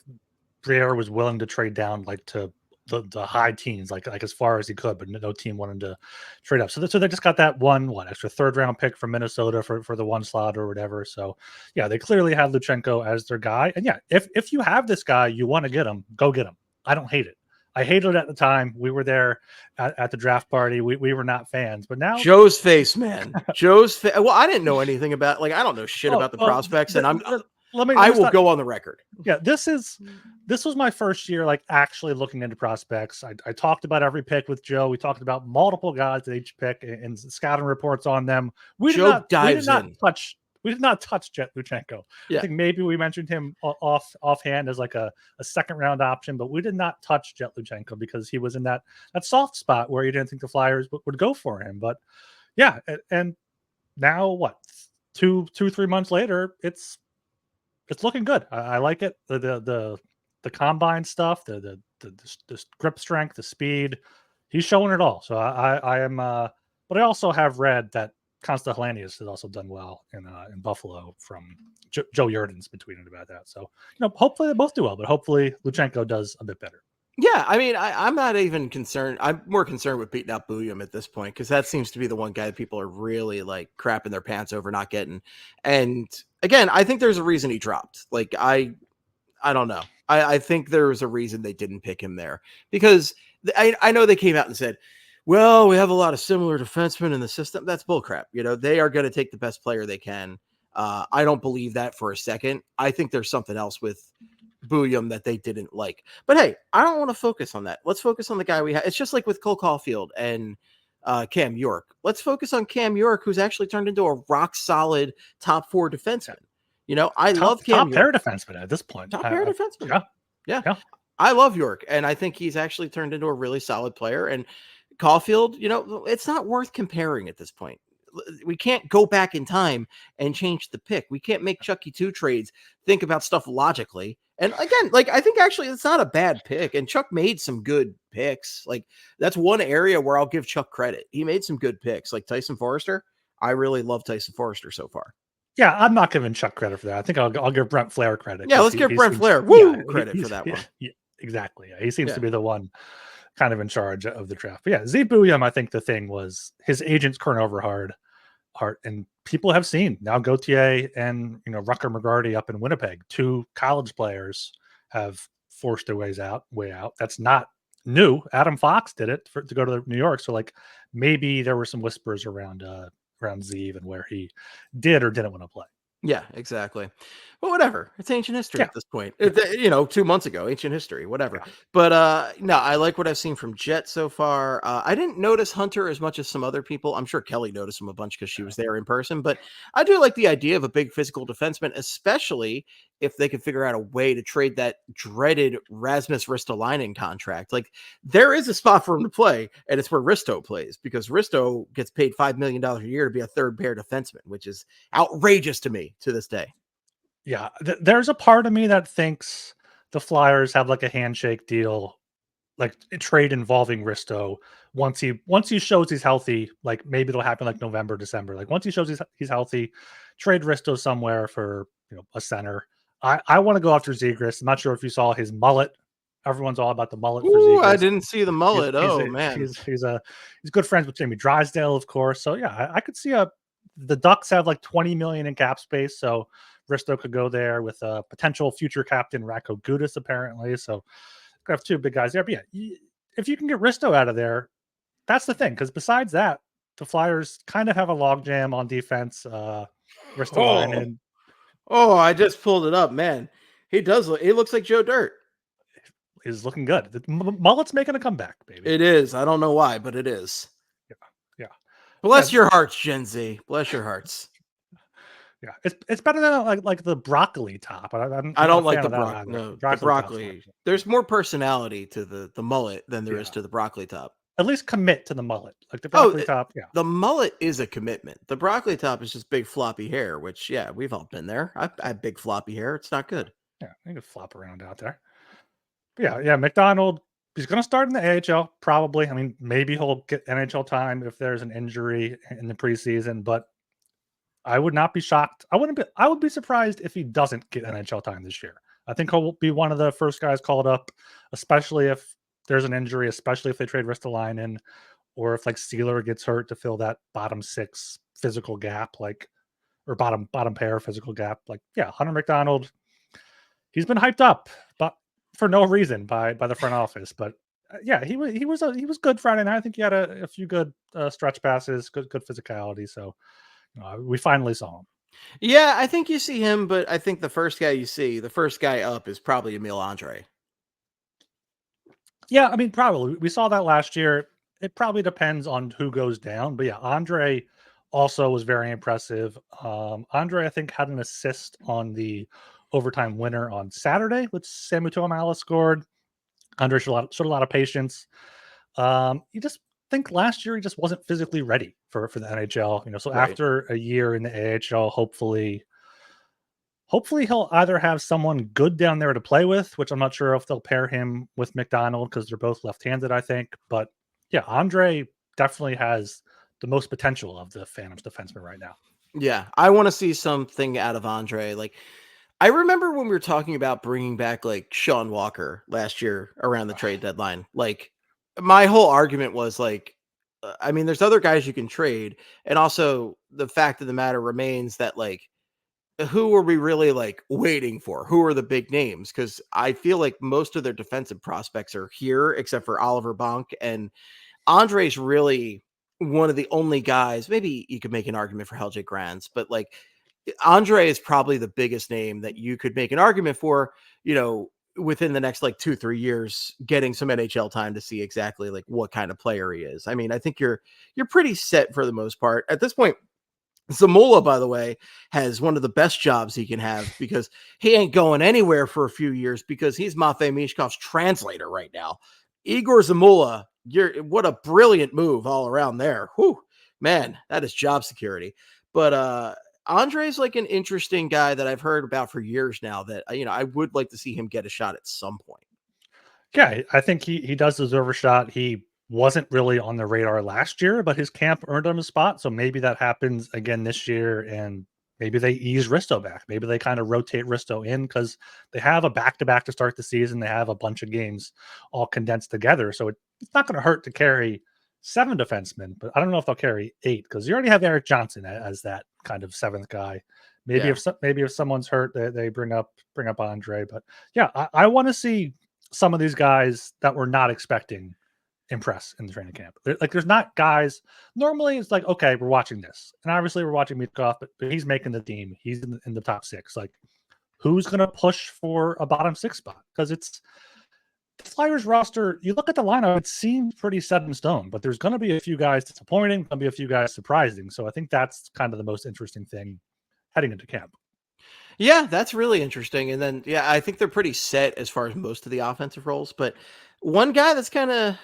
Briere was willing to trade down like to the high teens, like as far as he could, but no team wanted to trade up. So they just got that one extra third round pick from Minnesota for the one slot or whatever. So yeah, they clearly had Luchanko as their guy. And yeah, if you have this guy, you want to get him, go get him. I don't hate it. I hated it at the time. We were there at the draft party. We were not fans, but now Joe's face, man. Joe's face. Well, I didn't know anything about, like, I don't know shit about the prospects, and I will go on the record. Yeah, this was my first year like actually looking into prospects. I talked about every pick with Joe. We talked about multiple guys at each pick and scouting reports on them. We did not touch Jett Luchanko. Yeah. I think maybe we mentioned him offhand as like a second round option, but we did not touch Jett Luchanko because he was in that soft spot where you didn't think the Flyers would go for him. But yeah, and now what? 3 months later, it's looking good. I like it. The combine stuff, the grip strength, the speed. He's showing it all. So I am. But I also have read that Consta Helenius has also done well in Buffalo from Joe Yerdon's been tweeting about that. So hopefully they both do well, but hopefully Luchanko does a bit better. Yeah, I mean, I'm not even concerned. I'm more concerned with beating out Bouillon at this point because that seems to be the one guy that people are really like crapping their pants over not getting. And again, I think there's a reason he dropped. Like I don't know. I think there was a reason they didn't pick him there because I know they came out and said, well, we have a lot of similar defensemen in the system. That's bullcrap. They are going to take the best player they can. I don't believe that for a second. I think there's something else with Bouillon that they didn't like. But hey, I don't want to focus on that. Let's focus on the guy we have. It's just like with Cole Caulfield and Cam York. Let's focus on Cam York, who's actually turned into a rock solid top 4 defenseman. I love Cam Top pair defenseman at this point. Top pair defenseman. Yeah. I love York, and I think he's actually turned into a really solid player. And Caulfield, it's not worth comparing at this point. We can't go back in time and change the pick. We can't make Chucky 2 trades, think about stuff logically. And again, like, I think actually it's not a bad pick. And Chuck made some good picks. Like, that's one area where I'll give Chuck credit. He made some good picks, like Tyson Forrester. I really love Tyson Forrester so far. Yeah, I'm not giving Chuck credit for that. I think I'll give Brent Flair credit. Yeah, let's give Brent Flair credit for that one. Yeah, exactly. Yeah, he seems to be the one kind of in charge of the draft. But yeah, Z Bouillon, I think the thing was his agents turn over hard, and people have seen now Gauthier and Rucker McGarty up in Winnipeg. 2 college players have forced their way out. That's not new. Adam Fox did it to go to New York. So like maybe there were some whispers around Zeev and where he did or didn't want to play. Yeah, exactly. But whatever. It's ancient history at this point. 2 months ago, ancient history, whatever. Yeah. But no, I like what I've seen from Jett so far. I didn't notice Hunter as much as some other people. I'm sure Kelly noticed him a bunch because she was there in person. But I do like the idea of a big physical defenseman, especially if they could figure out a way to trade that dreaded Rasmus Ristolainen contract. Like, there is a spot for him to play, and it's where Risto plays, because Risto gets paid $5 million a year to be a third pair defenseman, which is outrageous to me to this day. Yeah, there's a part of me that thinks the Flyers have like a handshake deal, like a trade involving Risto. Once he shows he's healthy, like maybe it'll happen like November, December. Like once he shows he's healthy, trade Risto somewhere for a center. I want to go after Zegras. I'm not sure if you saw his mullet. Everyone's all about the mullet. For Zegras. I didn't see the mullet. Man, he's good friends with Jamie Drysdale, of course. So yeah, I could see the Ducks have like 20 million in cap space, so Risto could go there with a potential future captain Rako Gudis apparently. So we have two big guys there. But yeah, if you can get Risto out of there, that's the thing. Because besides that, the Flyers kind of have a logjam on defense. Ristolainen I just pulled it up, man. He does look. He looks like Joe Dirt. is looking good. The mullet's making a comeback, baby. It is. I don't know why, but it is. Yeah. Bless your hearts, Gen Z. Bless your hearts. Yeah, it's better than like the broccoli top. I don't like the broccoli. No, the broccoli. Top's There's more personality to the mullet than there is to the broccoli top. At least commit to the mullet, like the broccoli top. Yeah, the mullet is a commitment. The broccoli top is just big floppy hair, which we've all been there. I have big floppy hair. It's not good. Yeah, you can flop around out there. But yeah. McDonald, he's going to start in the AHL probably. I mean, maybe he'll get NHL time if there's an injury in the preseason, but I would not be shocked. I would be surprised if he doesn't get NHL time this year. I think he'll be one of the first guys called up, especially if there's an injury, especially if they trade Ristolainen, or if like Sealer gets hurt to fill that bottom six physical gap, or bottom pair physical gap. Hunter McDonald, he's been hyped up, but for no reason by the front office. But he was good Friday night. I think he had a few good stretch passes, good physicality. So we finally saw him. Yeah, I think you see him, but I think the first guy up is probably Emil Andre. Yeah, I mean, probably. We saw that last year. It probably depends on who goes down. But yeah, Andre also was very impressive. Andre, I think, had an assist on the overtime winner on Saturday, which Samu Tuomaala scored. Andre showed a lot of patience. You just think last year he just wasn't physically ready for the NHL. So right. After a year in the AHL, hopefully he'll either have someone good down there to play with, which I'm not sure if they'll pair him with McDonald because they're both left-handed, I think. But yeah, Andre definitely has the most potential of the Phantoms defenseman right now. Yeah, I want to see something out of Andre. Like, I remember when we were talking about bringing back like Sean Walker last year around the trade deadline. Like, my whole argument was like, I mean, there's other guys you can trade, and also the fact of the matter remains that like, who are we really like waiting for? Who are the big names? Because I feel like most of their defensive prospects are here, except for Oliver Bonk, and Andre's really one of the only guys. Maybe you could make an argument for Helge Grans, but like Andre is probably the biggest name that you could make an argument for, within the next like 2-3 years, getting some NHL time to see exactly like what kind of player he is. I mean, I think you're pretty set for the most part at this point. Zamula, by the way, has one of the best jobs he can have because he ain't going anywhere for a few years because he's Matvei Michkov's translator right now. Igor Zamula, what a brilliant move all around there. Whew, man, that is job security. But Andre's like an interesting guy that I've heard about for years now that, I would like to see him get a shot at some point. Yeah, I think he does deserve a shot. He wasn't really on the radar last year, but his camp earned him a spot. So maybe that happens again this year, and maybe they ease Risto back. Maybe they kind of rotate Risto in because they have a back-to-back to start the season. They have a bunch of games all condensed together. So it's not going to hurt to carry 7 defensemen, but I don't know if they'll carry 8 because you already have Eric Johnson as that kind of 7th guy. Maybe if someone's hurt, they bring up Andre. But yeah, I want to see some of these guys that we're not expecting impress in the training camp. There's not guys. Normally, it's like, okay, we're watching this, and obviously we're watching Michkov, but he's making the team. He's in the top 6. Like, who's going to push for a bottom 6 spot? Because it's the Flyers roster. You look at the lineup; it seems pretty set in stone. But there's going to be a few guys disappointing. Going to be a few guys surprising. So I think that's kind of the most interesting thing heading into camp. Yeah, that's really interesting. And then, I think they're pretty set as far as most of the offensive roles. But one guy that's kind of,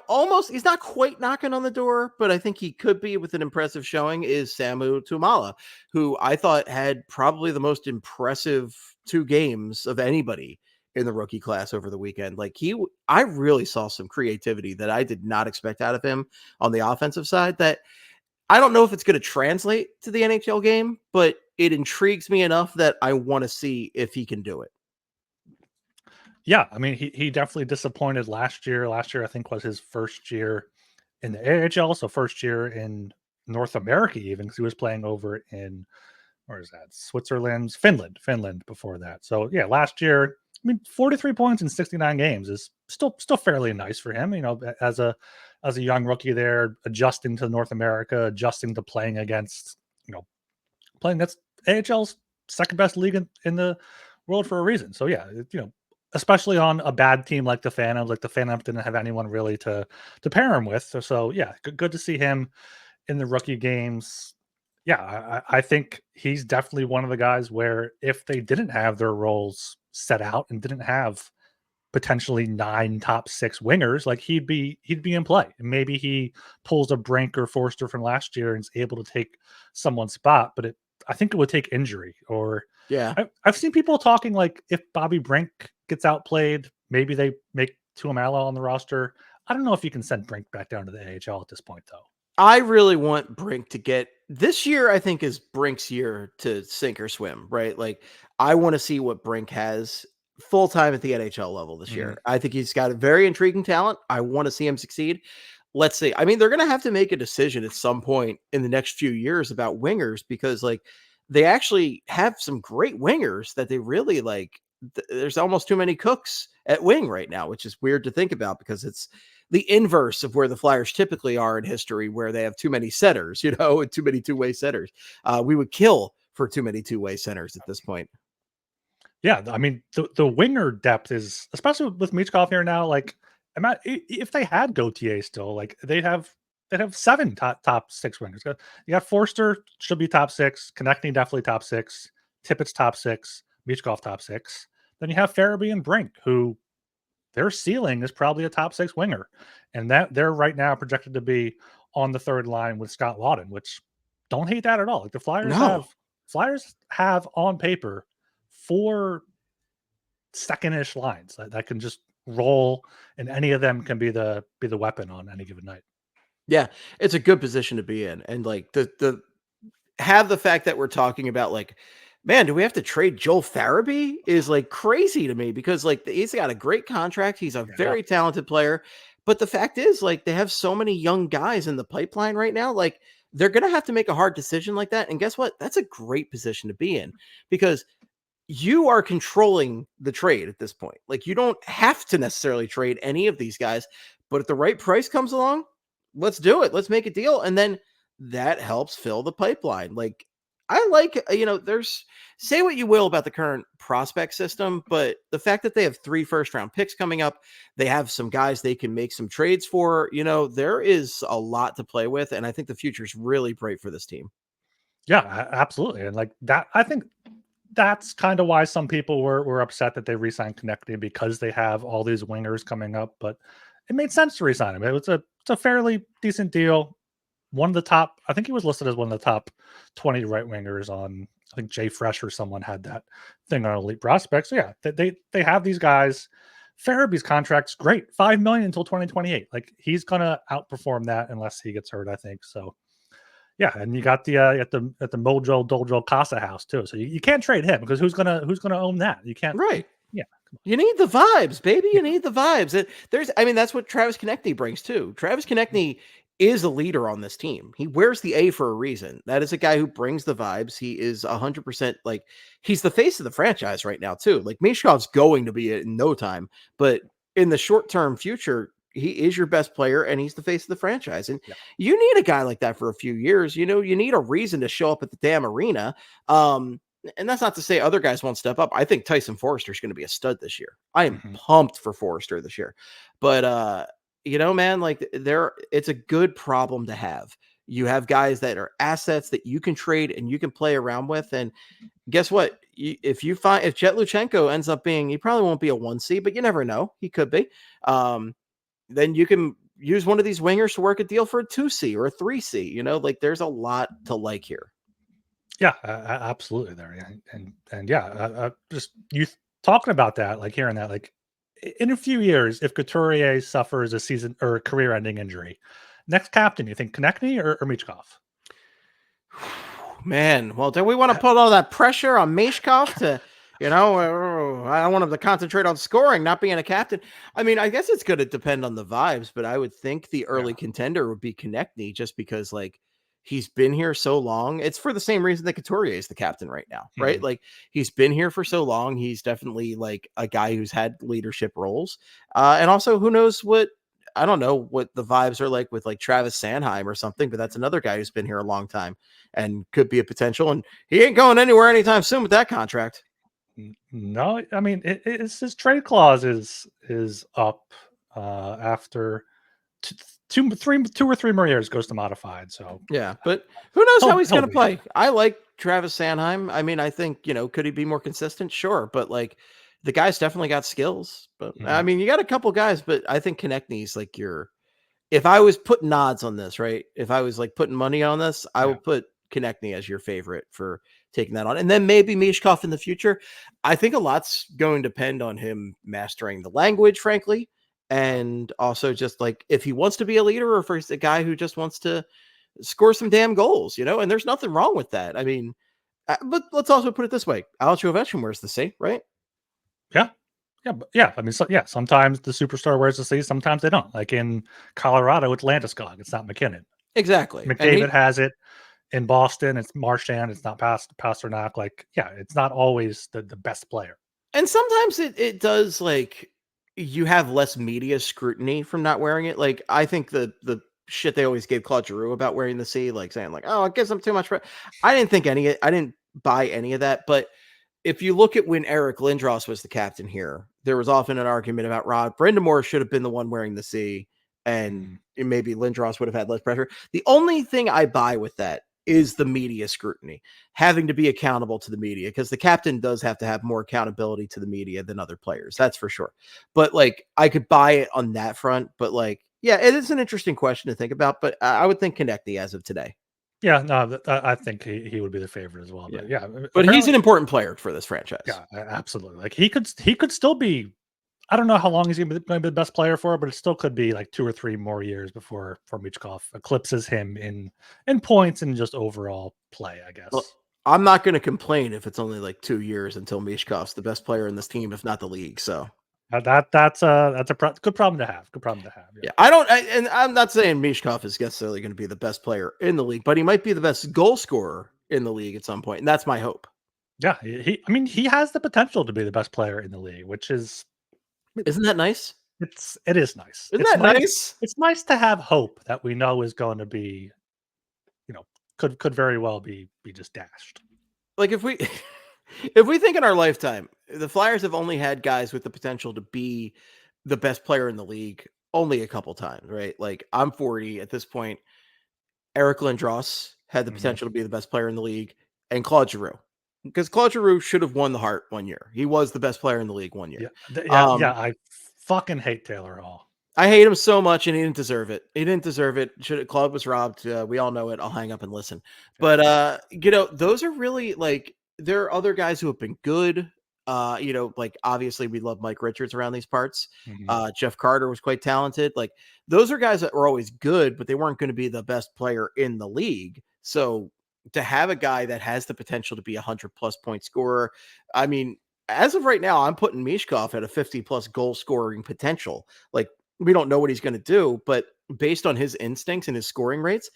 almost, he's not quite knocking on the door, but I think he could be with an impressive showing is Samu Tuomaala, who I thought had probably the most impressive 2 games of anybody in the rookie class over the weekend. Like I really saw some creativity that I did not expect out of him on the offensive side that I don't know if it's going to translate to the NHL game, but it intrigues me enough that I want to see if he can do it. Yeah, I mean, he definitely disappointed last year. Last year, I think, was his first year in the AHL, so first year in North America even, because he was playing over in, where is that? Switzerland, Finland before that. So yeah, last year, I mean, 43 points in 69 games is still fairly nice for him. You know, as a young rookie there, adjusting to North America, adjusting to playing against, you know, playing that's AHL's second best league in the world for a reason. So yeah, you know, especially on a bad team like the Phantoms, didn't have anyone really to pair him with. So yeah, good to see him in the rookie games. Yeah, I think he's definitely one of the guys where if they didn't have their roles set out and didn't have potentially 9 top 6 wingers, like he'd be in play. And maybe he pulls a Brink or Forster from last year and is able to take someone's spot, but I think it would take injury. Or Yeah. I've seen people talking like if Bobby Brink gets outplayed, maybe they make Tuamala on the roster. I don't know if you can send Brink back down to the AHL at this point, though. I really want Brink to get this year. I think is Brink's year to sink or swim, right? Like I want to see what Brink has full time at the NHL level this year. I think he's got a very intriguing talent. I want to see him succeed. Let's see. I mean, they're going to have to make a decision at some point in the next few years about wingers because, like, they actually have some great wingers that they really like. There's almost too many cooks at wing right now, which is weird to think about because it's the inverse of where the Flyers typically are in history, where they have too many setters, you know, and too many two-way setters. We would kill for too many two-way centers at this point. Yeah, I mean, the winger depth is, especially with Michkov here now, like, if they had Gauthier still, like, they'd have 7 top 6 wingers. You got Forster, should be top 6, Konechny definitely top 6, Tippett's top 6, Michkov top 6. Then you have Farabee and Brink, who their ceiling is probably a top 6 winger, and that they're right now projected to be on the 3rd line with Scott Laughton, which don't hate that at all. Like, the No. Flyers have on paper 4 second-ish lines that can just roll, and any of them can be the weapon on any given night. Yeah, it's a good position to be in. And like the have the fact that we're talking about like, man, do we have to trade Joel Farabee is like crazy to me because like he's got a great contract. He's a Yeah. very talented player. But the fact is, like, they have so many young guys in the pipeline right now. Like, they're going to have to make a hard decision like that. And guess what? That's a great position to be in because you are controlling the trade at this point. Like, you don't have to necessarily trade any of these guys, but if the right price comes along, let's do it. Let's make a deal. And then that helps fill the pipeline. Like, I like, there's say what you will about the current prospect system, but the fact that they have 3 first-round picks coming up, they have some guys they can make some trades for, there is a lot to play with. And I think the future is really bright for this team. Yeah, absolutely. And like that, I think that's kind of why some people were upset that they re-signed Konechny, because they have all these wingers coming up. But it made sense to re-sign him. It's a fairly decent deal. One of the top, I think he was listed as one of the top 20 right wingers on, I think Jay Fresh or someone had that thing on Elite Prospects. So yeah, they have these guys. Farabee's contract's great, $5 million until 2028. Like, he's gonna outperform that unless he gets hurt, I think. So yeah, and you got the at the Mojo Dojo Casa house too. So you can't trade him, because who's gonna own that? You can't. Right. Yeah. You need the vibes, baby. You need the vibes. That's what Travis Konechny brings too. Travis Konechny is a leader on this team. He wears the A for a reason. That is a guy who brings the vibes. He is 100% like, he's the face of the franchise right now too. Like, Mishkov's going to be it in no time, but in the short-term future, he is your best player and he's the face of the franchise. And Yeah. you need a guy like that for a few years. You need a reason to show up at the damn arena. And that's not to say other guys won't step up. I think Tyson Forrester is going to be a stud this year. I am pumped for Forrester this year. But man, like, it's a good problem to have. You have guys that are assets that you can trade and you can play around with. And guess what? If Jett Luchanko ends up being, he probably won't be a 1C, but you never know. He could be. Then you can use one of these wingers to work a deal for a 2C or a 3C. Like, there's a lot to like here. Yeah, absolutely there. And yeah, just you talking about that, like hearing that, like in a few years, if Couturier suffers a season or a career-ending injury, next captain, you think Konechny or Michkov? Man, well, do we want to put all that pressure on Michkov to, I don't want him to concentrate on scoring, not being a captain. I mean, I guess it's going to depend on the vibes, but I would think the early contender would be Konechny, just because, like, he's been here so long. It's for the same reason that Couturier is the captain right now, right? Like he's been here for so long. He's definitely like a guy who's had leadership roles. And also who knows I don't know what the vibes are like with like Travis Sanheim or something, but that's another guy who's been here a long time and could be a potential. And he ain't going anywhere anytime soon with that contract. No, I mean it's his trade clause is up after 2 or 3 more years goes to modified. So yeah, but who knows how he's going to play? I like Travis Sanheim. I mean, I think could he be more consistent? Sure, but like the guy's definitely got skills. But I mean, you got a couple guys, but I think Konechny's like if I was putting odds on this, right? If I was like putting money on this, I would put Konechny as your favorite for taking that on. And then maybe Michkov in the future. I think a lot's going to depend on him mastering the language, frankly. And also just like if he wants to be a leader or if he's a guy who just wants to score some damn goals, and there's nothing wrong with that. I mean, but let's also put it this way. Alex Ovechkin wears the C, right? Yeah. Yeah. I mean, sometimes the superstar wears the C, sometimes they don't. Like in Colorado, it's Landeskog. It's not McKinnon. Exactly. McDavid has it. In Boston, it's Marchand. It's not Pasternak. Like, yeah, it's not always the best player. And sometimes it does, like, you have less media scrutiny from not wearing it. Like, I think the shit they always gave Claude Giroux about wearing the C, like saying like, oh, it gives them too much. I didn't buy any of that. But if you look at when Eric Lindros was the captain here, there was often an argument about Rod Brind'Amour should have been the one wearing the C, and maybe Lindros would have had less pressure. The only thing I buy with that is the media scrutiny, having to be accountable to the media, because the captain does have to have more accountability to the media than other players. That's for sure. But like, I could buy it on that front. But like, yeah, it is an interesting question to think about. But I would think Konechny as of today. Yeah, no, I think he would be the favorite as well. But yeah, but he's an important player for this franchise. Yeah, absolutely. Like he could still be. I don't know how long he's going to be the best player for, but it still could be like 2 or 3 more years before Michkov eclipses him in points and just overall play, I guess. Well, I'm not going to complain if it's only like 2 years until Michkov's the best player in this team, if not the league. So that's a good problem to have. Good problem to have. Yeah, and I'm not saying Michkov is necessarily going to be the best player in the league, but he might be the best goal scorer in the league at some point, and that's my hope. Yeah, he has the potential to be the best player in the league, which is. Isn't that nice? It is nice. Isn't that nice? It's nice to have hope that we know is going to be, could very well be just dashed. Like if we think in our lifetime, the Flyers have only had guys with the potential to be the best player in the league only a couple times, right? Like I'm 40 at this point. Eric Lindros had the potential to be the best player in the league, and Claude Giroux. Because Claude Giroux should have won the Hart one year. He was the best player in the league one year. Yeah, I fucking hate Taylor Hall. I hate him so much, and he didn't deserve it. He didn't deserve it. Claude was robbed. We all know it. I'll hang up and listen. But those are really like there are other guys who have been good. Like obviously we love Mike Richards around these parts. Jeff Carter was quite talented. Like those are guys that were always good, but they weren't going to be the best player in the league. So to have a guy that has the potential to be 100+ point scorer, I mean, as of right now, I'm putting Michkov at a 50+ goal scoring potential. Like we don't know what he's going to do, but based on his instincts and his scoring rates,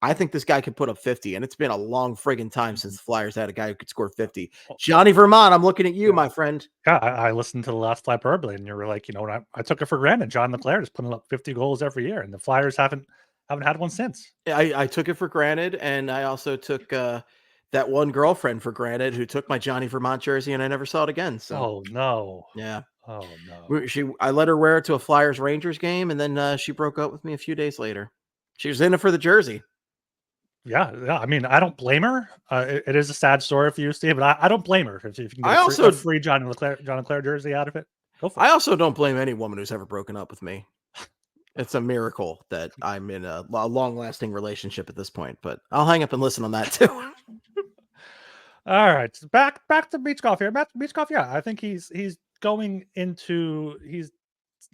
I think this guy could put up 50, and it's been a long friggin' time since the Flyers had a guy who could score 50. Johnny Vermont, I'm looking at you, my friend. Yeah, I listened to the last Flyperbole, and you were like, I took it for granted. John Leclerc is putting up 50 goals every year, and the Flyers haven't had one since. I took it for granted, and I also took that one girlfriend for granted who took my Johnny Vermont jersey, and I never saw it again. So, oh no, yeah, oh no. I let her wear it to a Flyers Rangers game, and then she broke up with me a few days later. She was in it for the jersey. Yeah. I mean, I don't blame her. It is a sad story for you, Steve, but I don't blame her. If you can get a free John Leclerc jersey out of it, go for it. I also don't blame any woman who's ever broken up with me. It's a miracle that I'm in a long-lasting relationship at this point, but I'll hang up and listen on that too. All right, back to Michkov here. Michkov, yeah, I think he's going into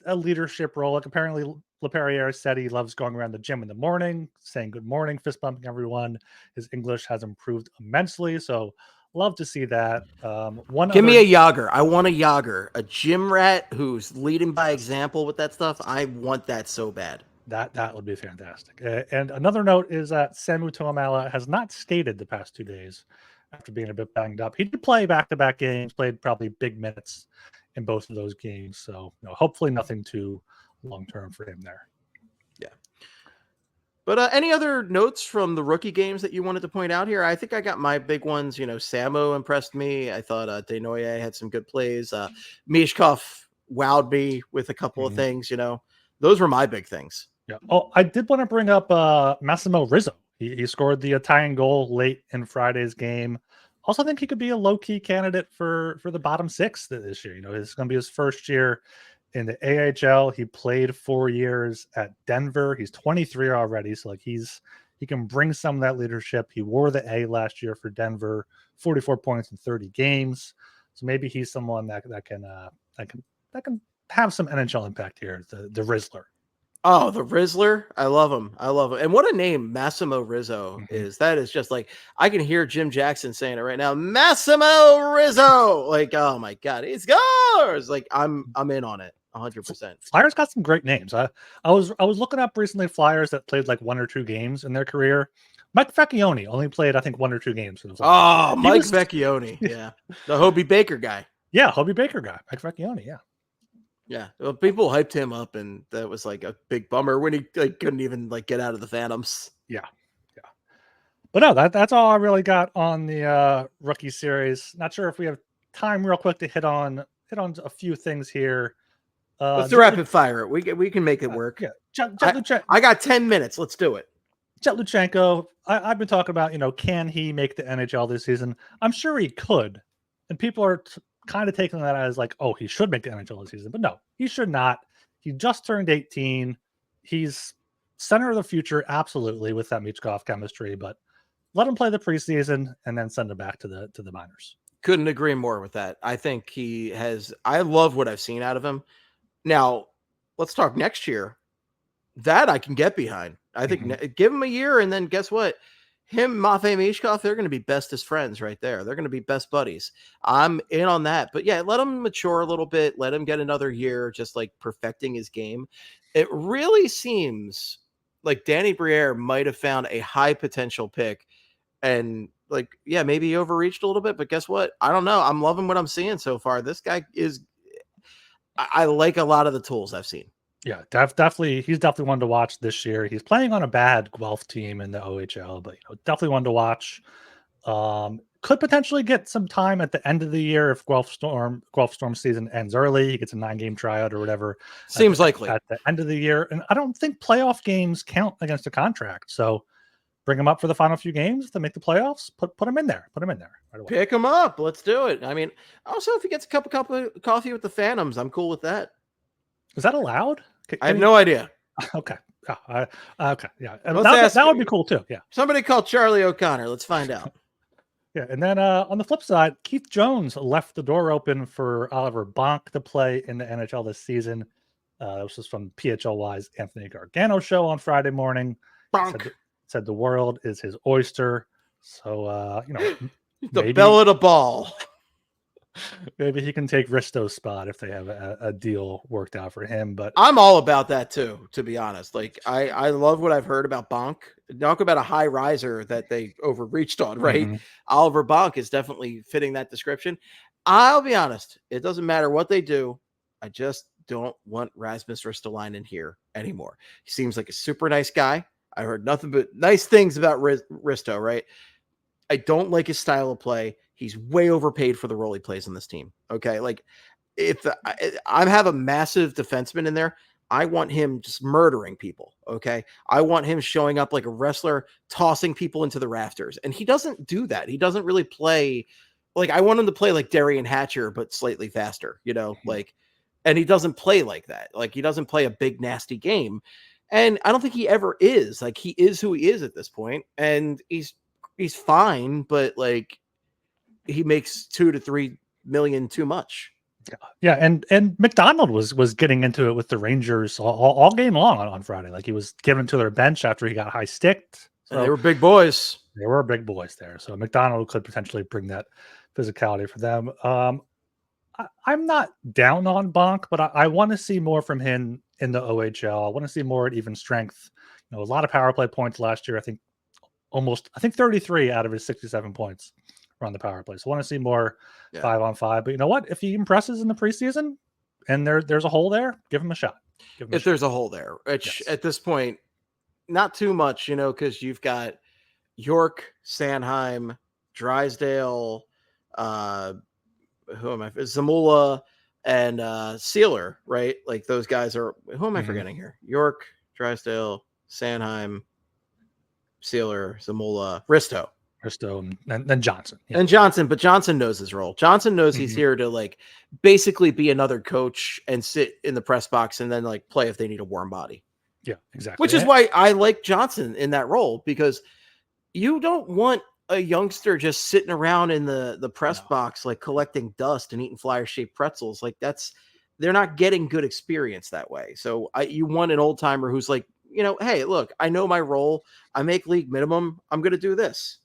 a leadership role. Like apparently LePerriere said he loves going around the gym in the morning, saying good morning, fist bumping everyone. His English has improved immensely, so love to see that. Give me a Yager. I want a Yager, a gym rat who's leading by example with that stuff. I want that so bad. That would be fantastic. And another note is that Samu Tuamala has not skated the past 2 days after being a bit banged up. He did play back-to-back games, played probably big minutes in both of those games. So, hopefully nothing too long-term for him there. Yeah. But any other notes from the rookie games that you wanted to point out here? I think I got my big ones. Samo impressed me. I thought Denoye had some good plays. Michkov wowed me with a couple of things. Those were my big things. Yeah. Oh, I did want to bring up Massimo Rizzo. He scored the Italian goal late in Friday's game. Also, think he could be a low-key candidate for the bottom six this year. It's going to be his first year in the AHL. He played 4 years at Denver. He's 23 already, so he can bring some of that leadership. He wore the A last year for Denver, 44 points in 30 games. So maybe he's someone that can have some NHL impact here. The Rizzler. Oh, the Rizzler. I love him. And what a name Massimo Rizzo is. That is just I can hear Jim Jackson saying it right now. Massimo Rizzo. Oh my God, he scores. I'm in on it 100%. Flyers got some great names. I was looking up recently Flyers that played 1 or 2 games in their career. Mike Vecchione only played, I think, 1 or 2 games for the Flyers. Mike Vecchione. Yeah. The Hobie Baker guy. Yeah, Hobie Baker guy. Mike Vecchione, yeah. Yeah, well, people hyped him up, and that was a big bummer when he couldn't even get out of the Phantoms. Yeah. But no, that's all I really got on the rookie series. Not sure if we have time, real quick, to hit on a few things here. Let's rapid fire it. We can make it work. Yeah, I got 10 minutes. Let's do it. Jett Luchanko. I've been talking about can he make the NHL this season? I'm sure he could, and people are kind of taking that as he should make the NHL this season, but no, he should not. He just turned 18. He's center of the future, absolutely, with that Michkov chemistry, but let him play the preseason and then send him back to the minors. Couldn't agree more with that. I think he has. I love what I've seen out of him. Now, let's talk next year. That I can get behind. I think give him a year, and then guess what? Him, Matvei Michkov, they're going to be bestest friends right there. They're going to be best buddies. I'm in on that. But yeah, let him mature a little bit. Let him get another year, just perfecting his game. It really seems like Danny Briere might have found a high potential pick, and maybe he overreached a little bit. But guess what? I don't know. I'm loving what I'm seeing so far. This guy is. I like a lot of the tools I've seen. Yeah, definitely. He's definitely one to watch this year. He's playing on a bad Guelph team in the OHL, but definitely one to watch. Could potentially get some time at the end of the year if Guelph Storm season ends early. He gets a 9-game tryout or whatever. Seems likely at the end of the year, and I don't think playoff games count against a contract. So bring him up for the final few games to make the playoffs. Put him in there. Put him in there. Right away. Pick him up. Let's do it. I mean, also if he gets a cup of coffee with the Phantoms, I'm cool with that. Is that allowed? I have no idea. Okay. Okay. Yeah. That would be cool too. Yeah. Somebody call Charlie O'Connor. Let's find out. Yeah. And then on the flip side, Keith Jones left the door open for Oliver Bonk to play in the NHL this season. This was from PHLY's Anthony Gargano show on Friday morning. Bonk. Said the world is his oyster. So, the bell of the ball. Maybe he can take Risto's spot if they have a deal worked out for him. But I'm all about that too, to be honest. I love what I've heard about Bonk. Talk about a high riser that they overreached on, right? Oliver Bonk is definitely fitting that description. I'll be honest. It doesn't matter what they do. I just don't want Rasmus Ristolainen here anymore. He seems like a super nice guy. I heard nothing but nice things about Risto, right? I don't like his style of play. He's way overpaid for the role he plays on this team. Okay. If I have a massive defenseman in there, I want him just murdering people. Okay. I want him showing up like a wrestler, tossing people into the rafters. And he doesn't do that. He doesn't really play. I want him to play like Darian Hatcher, but slightly faster, and he doesn't play like that. He doesn't play a big, nasty game. And I don't think he ever is. He is who he is at this point, and he's fine, but he makes $2 to $3 million too much. Yeah, and McDonald was getting into it with the Rangers all game long on Friday. He was given to their bench after he got high sticked. So they were big boys. They were big boys there. So McDonald could potentially bring that physicality for them. I'm not down on Bonk, but I want to see more from him in the OHL. I want to see more at even strength. A lot of power play points last year. I think 33 out of his 67 points were on the power play. So I want to see more 5-on-5. But you know what? If he impresses in the preseason and there's a hole there, give him a shot. If there's a hole there, which at this point, not too much, because you've got York, Sanheim, Drysdale, Zamula, and Sealer, right? Like those guys are. Who am I forgetting here? York, Drysdale, Sanheim, Sealer, Zamula, Risto, and then Johnson. Yeah. And Johnson, but Johnson knows his role. Johnson knows he's here to like basically be another coach and sit in the press box and then like play if they need a warm body. Yeah, exactly. Which is why I like Johnson in that role, because you don't want a youngster just sitting around in the press box, like collecting dust and eating Flyer-shaped pretzels. Like they're not getting good experience that way. So you want an old timer who's like, hey, look, I know my role. I make league minimum. I'm going to do this.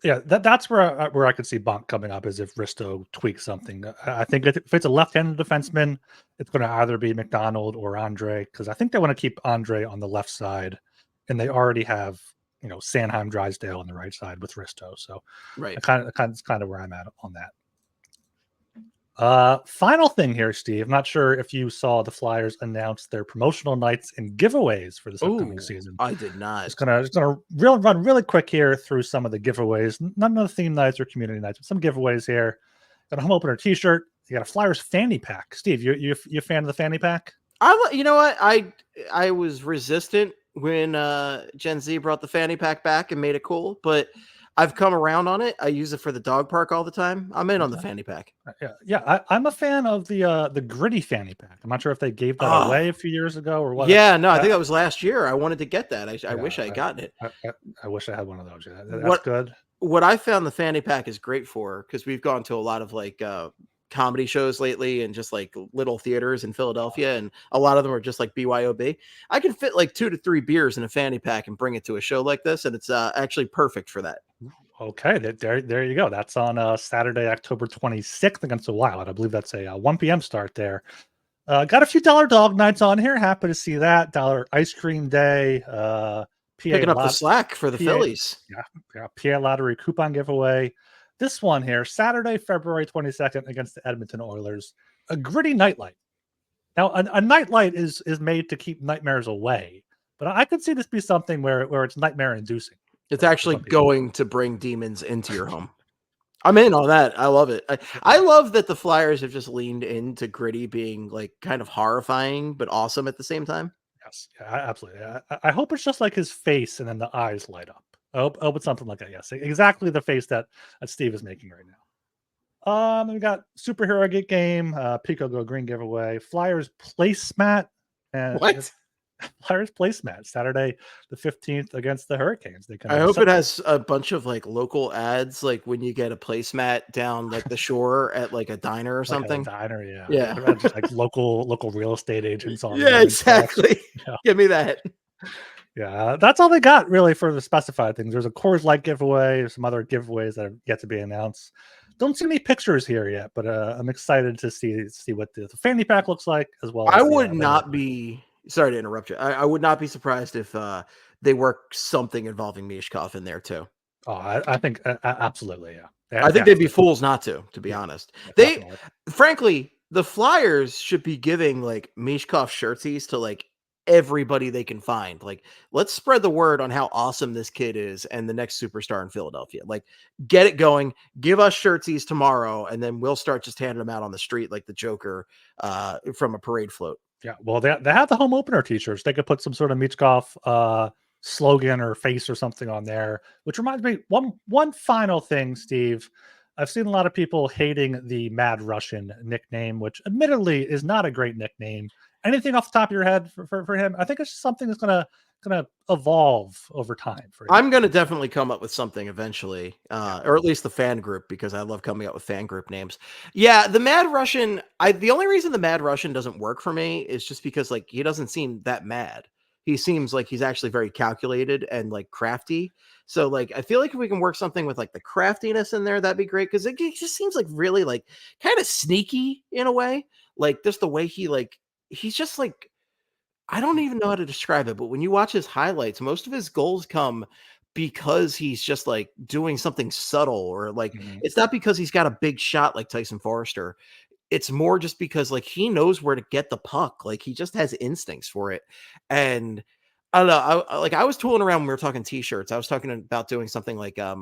Yeah. That's where I could see Bonk coming up, is if Risto tweaks something. I think if it's a left-handed defenseman, it's going to either be McDonald or Andre, because I think they want to keep Andre on the left side, and they already have Sanheim, Drysdale on the right side with Risto. So right, kind of where I'm at on that. Final thing here, Steve. I'm not sure if you saw the Flyers announce their promotional nights and giveaways for this upcoming season. I did not. Just gonna run really quick here through some of the giveaways. None of the theme nights or community nights, but some giveaways here. Got a home opener T-shirt. You got a Flyers fanny pack. Steve, you a fan of the fanny pack? You know what? I was resistant when Gen Z brought the fanny pack back and made it cool, but I've come around on it. I use it for the dog park all the time. I'm in on the fanny pack. Yeah. I'm a fan of the gritty fanny pack. I'm not sure if they gave that away a few years ago or what. Yeah, no, I think that was last year. I wanted to get that. I wish I had gotten it. I wish I had one of those. That's good. What I found the fanny pack is great for, because we've gone to a lot of like comedy shows lately and just like little theaters in Philadelphia, and a lot of them are just like BYOB. I can fit like 2 to 3 beers in a fanny pack and bring it to a show like this, and it's actually perfect for that. Okay, there you go. That's on Saturday, October 26th against the Wild. I believe that's a 1 p.m. start there. Got a few dollar dog nights on here. Happy to see that. Dollar ice cream day. Picking up the slack for the Phillies. Yeah. PA lottery coupon giveaway. This one here, Saturday, February 22nd against the Edmonton Oilers. A gritty nightlight. Now, a nightlight is made to keep nightmares away, but I could see this be something where it's nightmare inducing. It's actually going to bring demons into your home. I'm in on that. I love it. I love that the Flyers have just leaned into gritty being like kind of horrifying, but awesome at the same time. Yes, absolutely. I hope it's just like his face and then the eyes light up. I hope it's something like that. Yes, exactly the face that Steve is making right now. We got superhero get game, Pico Go Green giveaway, Flyers placemat, and what? Flyers placemat Saturday the 15th against the Hurricanes. I hope it has a bunch of like local ads, like when you get a placemat down like the shore at like a diner or something. Like a diner, yeah. Yeah. Just like local real estate agents on. Yeah, exactly. Yeah. Give me that. Yeah, that's all they got really for the specified things. There's a Coors Light giveaway, some other giveaways that have yet to be announced. Don't see any pictures here yet, but I'm excited to see what the fanny pack looks like as well. I would not be. Sorry to interrupt you. I would not be surprised if they work something involving Michkov in there too. Oh, I think absolutely, yeah. I think they'd be fools not to be honest. Frankly, the Flyers should be giving like Michkov shirtsies to like everybody they can find. Like, let's spread the word on how awesome this kid is and the next superstar in Philadelphia. Like, get it going. Give us shirtsies tomorrow, and then we'll start just handing them out on the street like the Joker from a parade float. Yeah, well, they have the home opener t-shirts. They could put some sort of Michkov slogan or face or something on there. Which reminds me, one final thing, Steve. I've seen a lot of people hating the Mad Russian nickname, which admittedly is not a great nickname. Anything off the top of your head for him? I think it's just something that's gonna evolve over time. For him. I'm gonna definitely come up with something eventually, or at least the fan group, because I love coming up with fan group names. Yeah, the Mad Russian. The only reason the Mad Russian doesn't work for me is just because like he doesn't seem that mad. he seems like he's actually very calculated and like crafty. So like I feel like if we can work something with like the craftiness in there, that'd be great, because it just seems like really like kind of sneaky in a way. Like just the way he's just like, I don't even know how to describe it, but when you watch his highlights, most of his goals come because he's just like doing something subtle, or like Mhm. it's not because he's got a big shot like Tyson Forrester. It's more just because like he knows where to get the puck. Like he just has instincts for it. And I don't know. I was tooling around when we were talking t-shirts. I was talking about doing something like a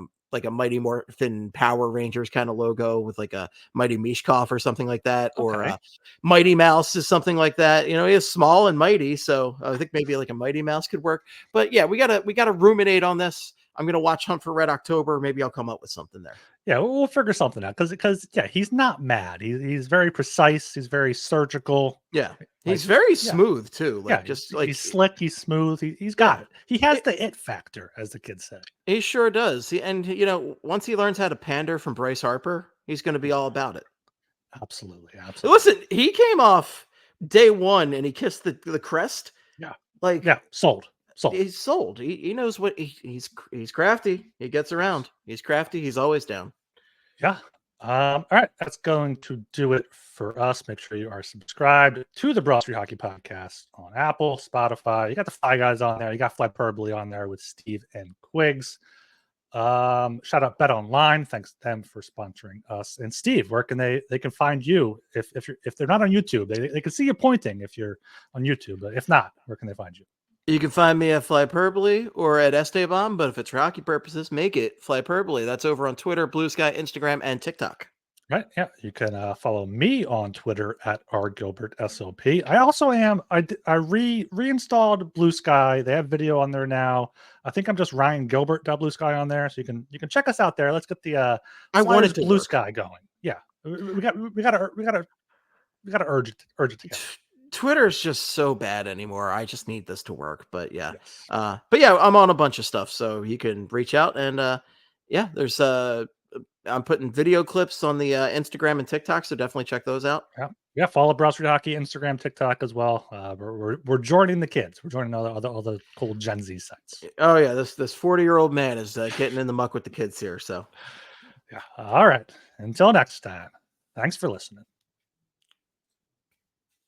Mighty Morphin Power Rangers kind of logo with like a Mighty Mishkov or something like that, or Okay. Mighty Mouse is something like that. You know, he is small and mighty, so I think maybe like a Mighty Mouse could work. But yeah, we gotta ruminate on this. I'm gonna watch Hunt for Red October. Maybe I'll come up with something there. Yeah, we'll figure something out because yeah, he's not mad. He's very precise. He's very surgical. Yeah, Like he's very yeah, smooth too. yeah. Like just He's like slick. He's smooth. He's got yeah, it. He has it, the it factor, as the kids say. he sure does. And you know, once he learns how to pander from Bryce Harper, he's going to be Yeah, all about it. absolutely, absolutely. Listen, he came off day one and he kissed the crest. Yeah, Like yeah. Sold. Sold. he's sold. He knows what he's crafty. He gets Yes. around. He's crafty. He's always down. Yeah. All right. That's going to do it for us. Make sure you are subscribed to the Broad Street Hockey Podcast on Apple, Spotify. You got the Fly Guys on there. You got Flyperbole on there with Steve and Quigs. Shout out Bet Online. Thanks to them for sponsoring us. And Steve, where can they can find you if they're not on YouTube? They can see you pointing if you're on YouTube. But if not, where can they find you? You can find me at Flyperbole or at Esteban, but if it's for hockey purposes, make it Flyperbole. That's over on Twitter, Blue Sky, Instagram, and TikTok. Right. Yeah. You can follow me on Twitter at rgilbertsop. I also am. I reinstalled Blue Sky. They have video on there now. I think I'm just Ryan Gilbert Blue Sky on there, so you can check us out there. Let's get the I want Flyers it to Blue work. Sky going. Yeah. We gotta urge it together. Twitter is just so bad anymore. I just need this to work. But yeah. Yes. But yeah, I'm on a bunch of stuff. So you can reach out and yeah, there's I'm putting video clips on the Instagram and TikTok, so definitely check those out. Yeah. Yeah. Follow Broad Street Hockey Instagram, TikTok as well. We're joining the kids. We're joining all the cool Gen Z sites. Oh yeah, this 40-year-old man is getting in the muck with the kids here. So Yeah. All right. Until next time. Thanks for listening.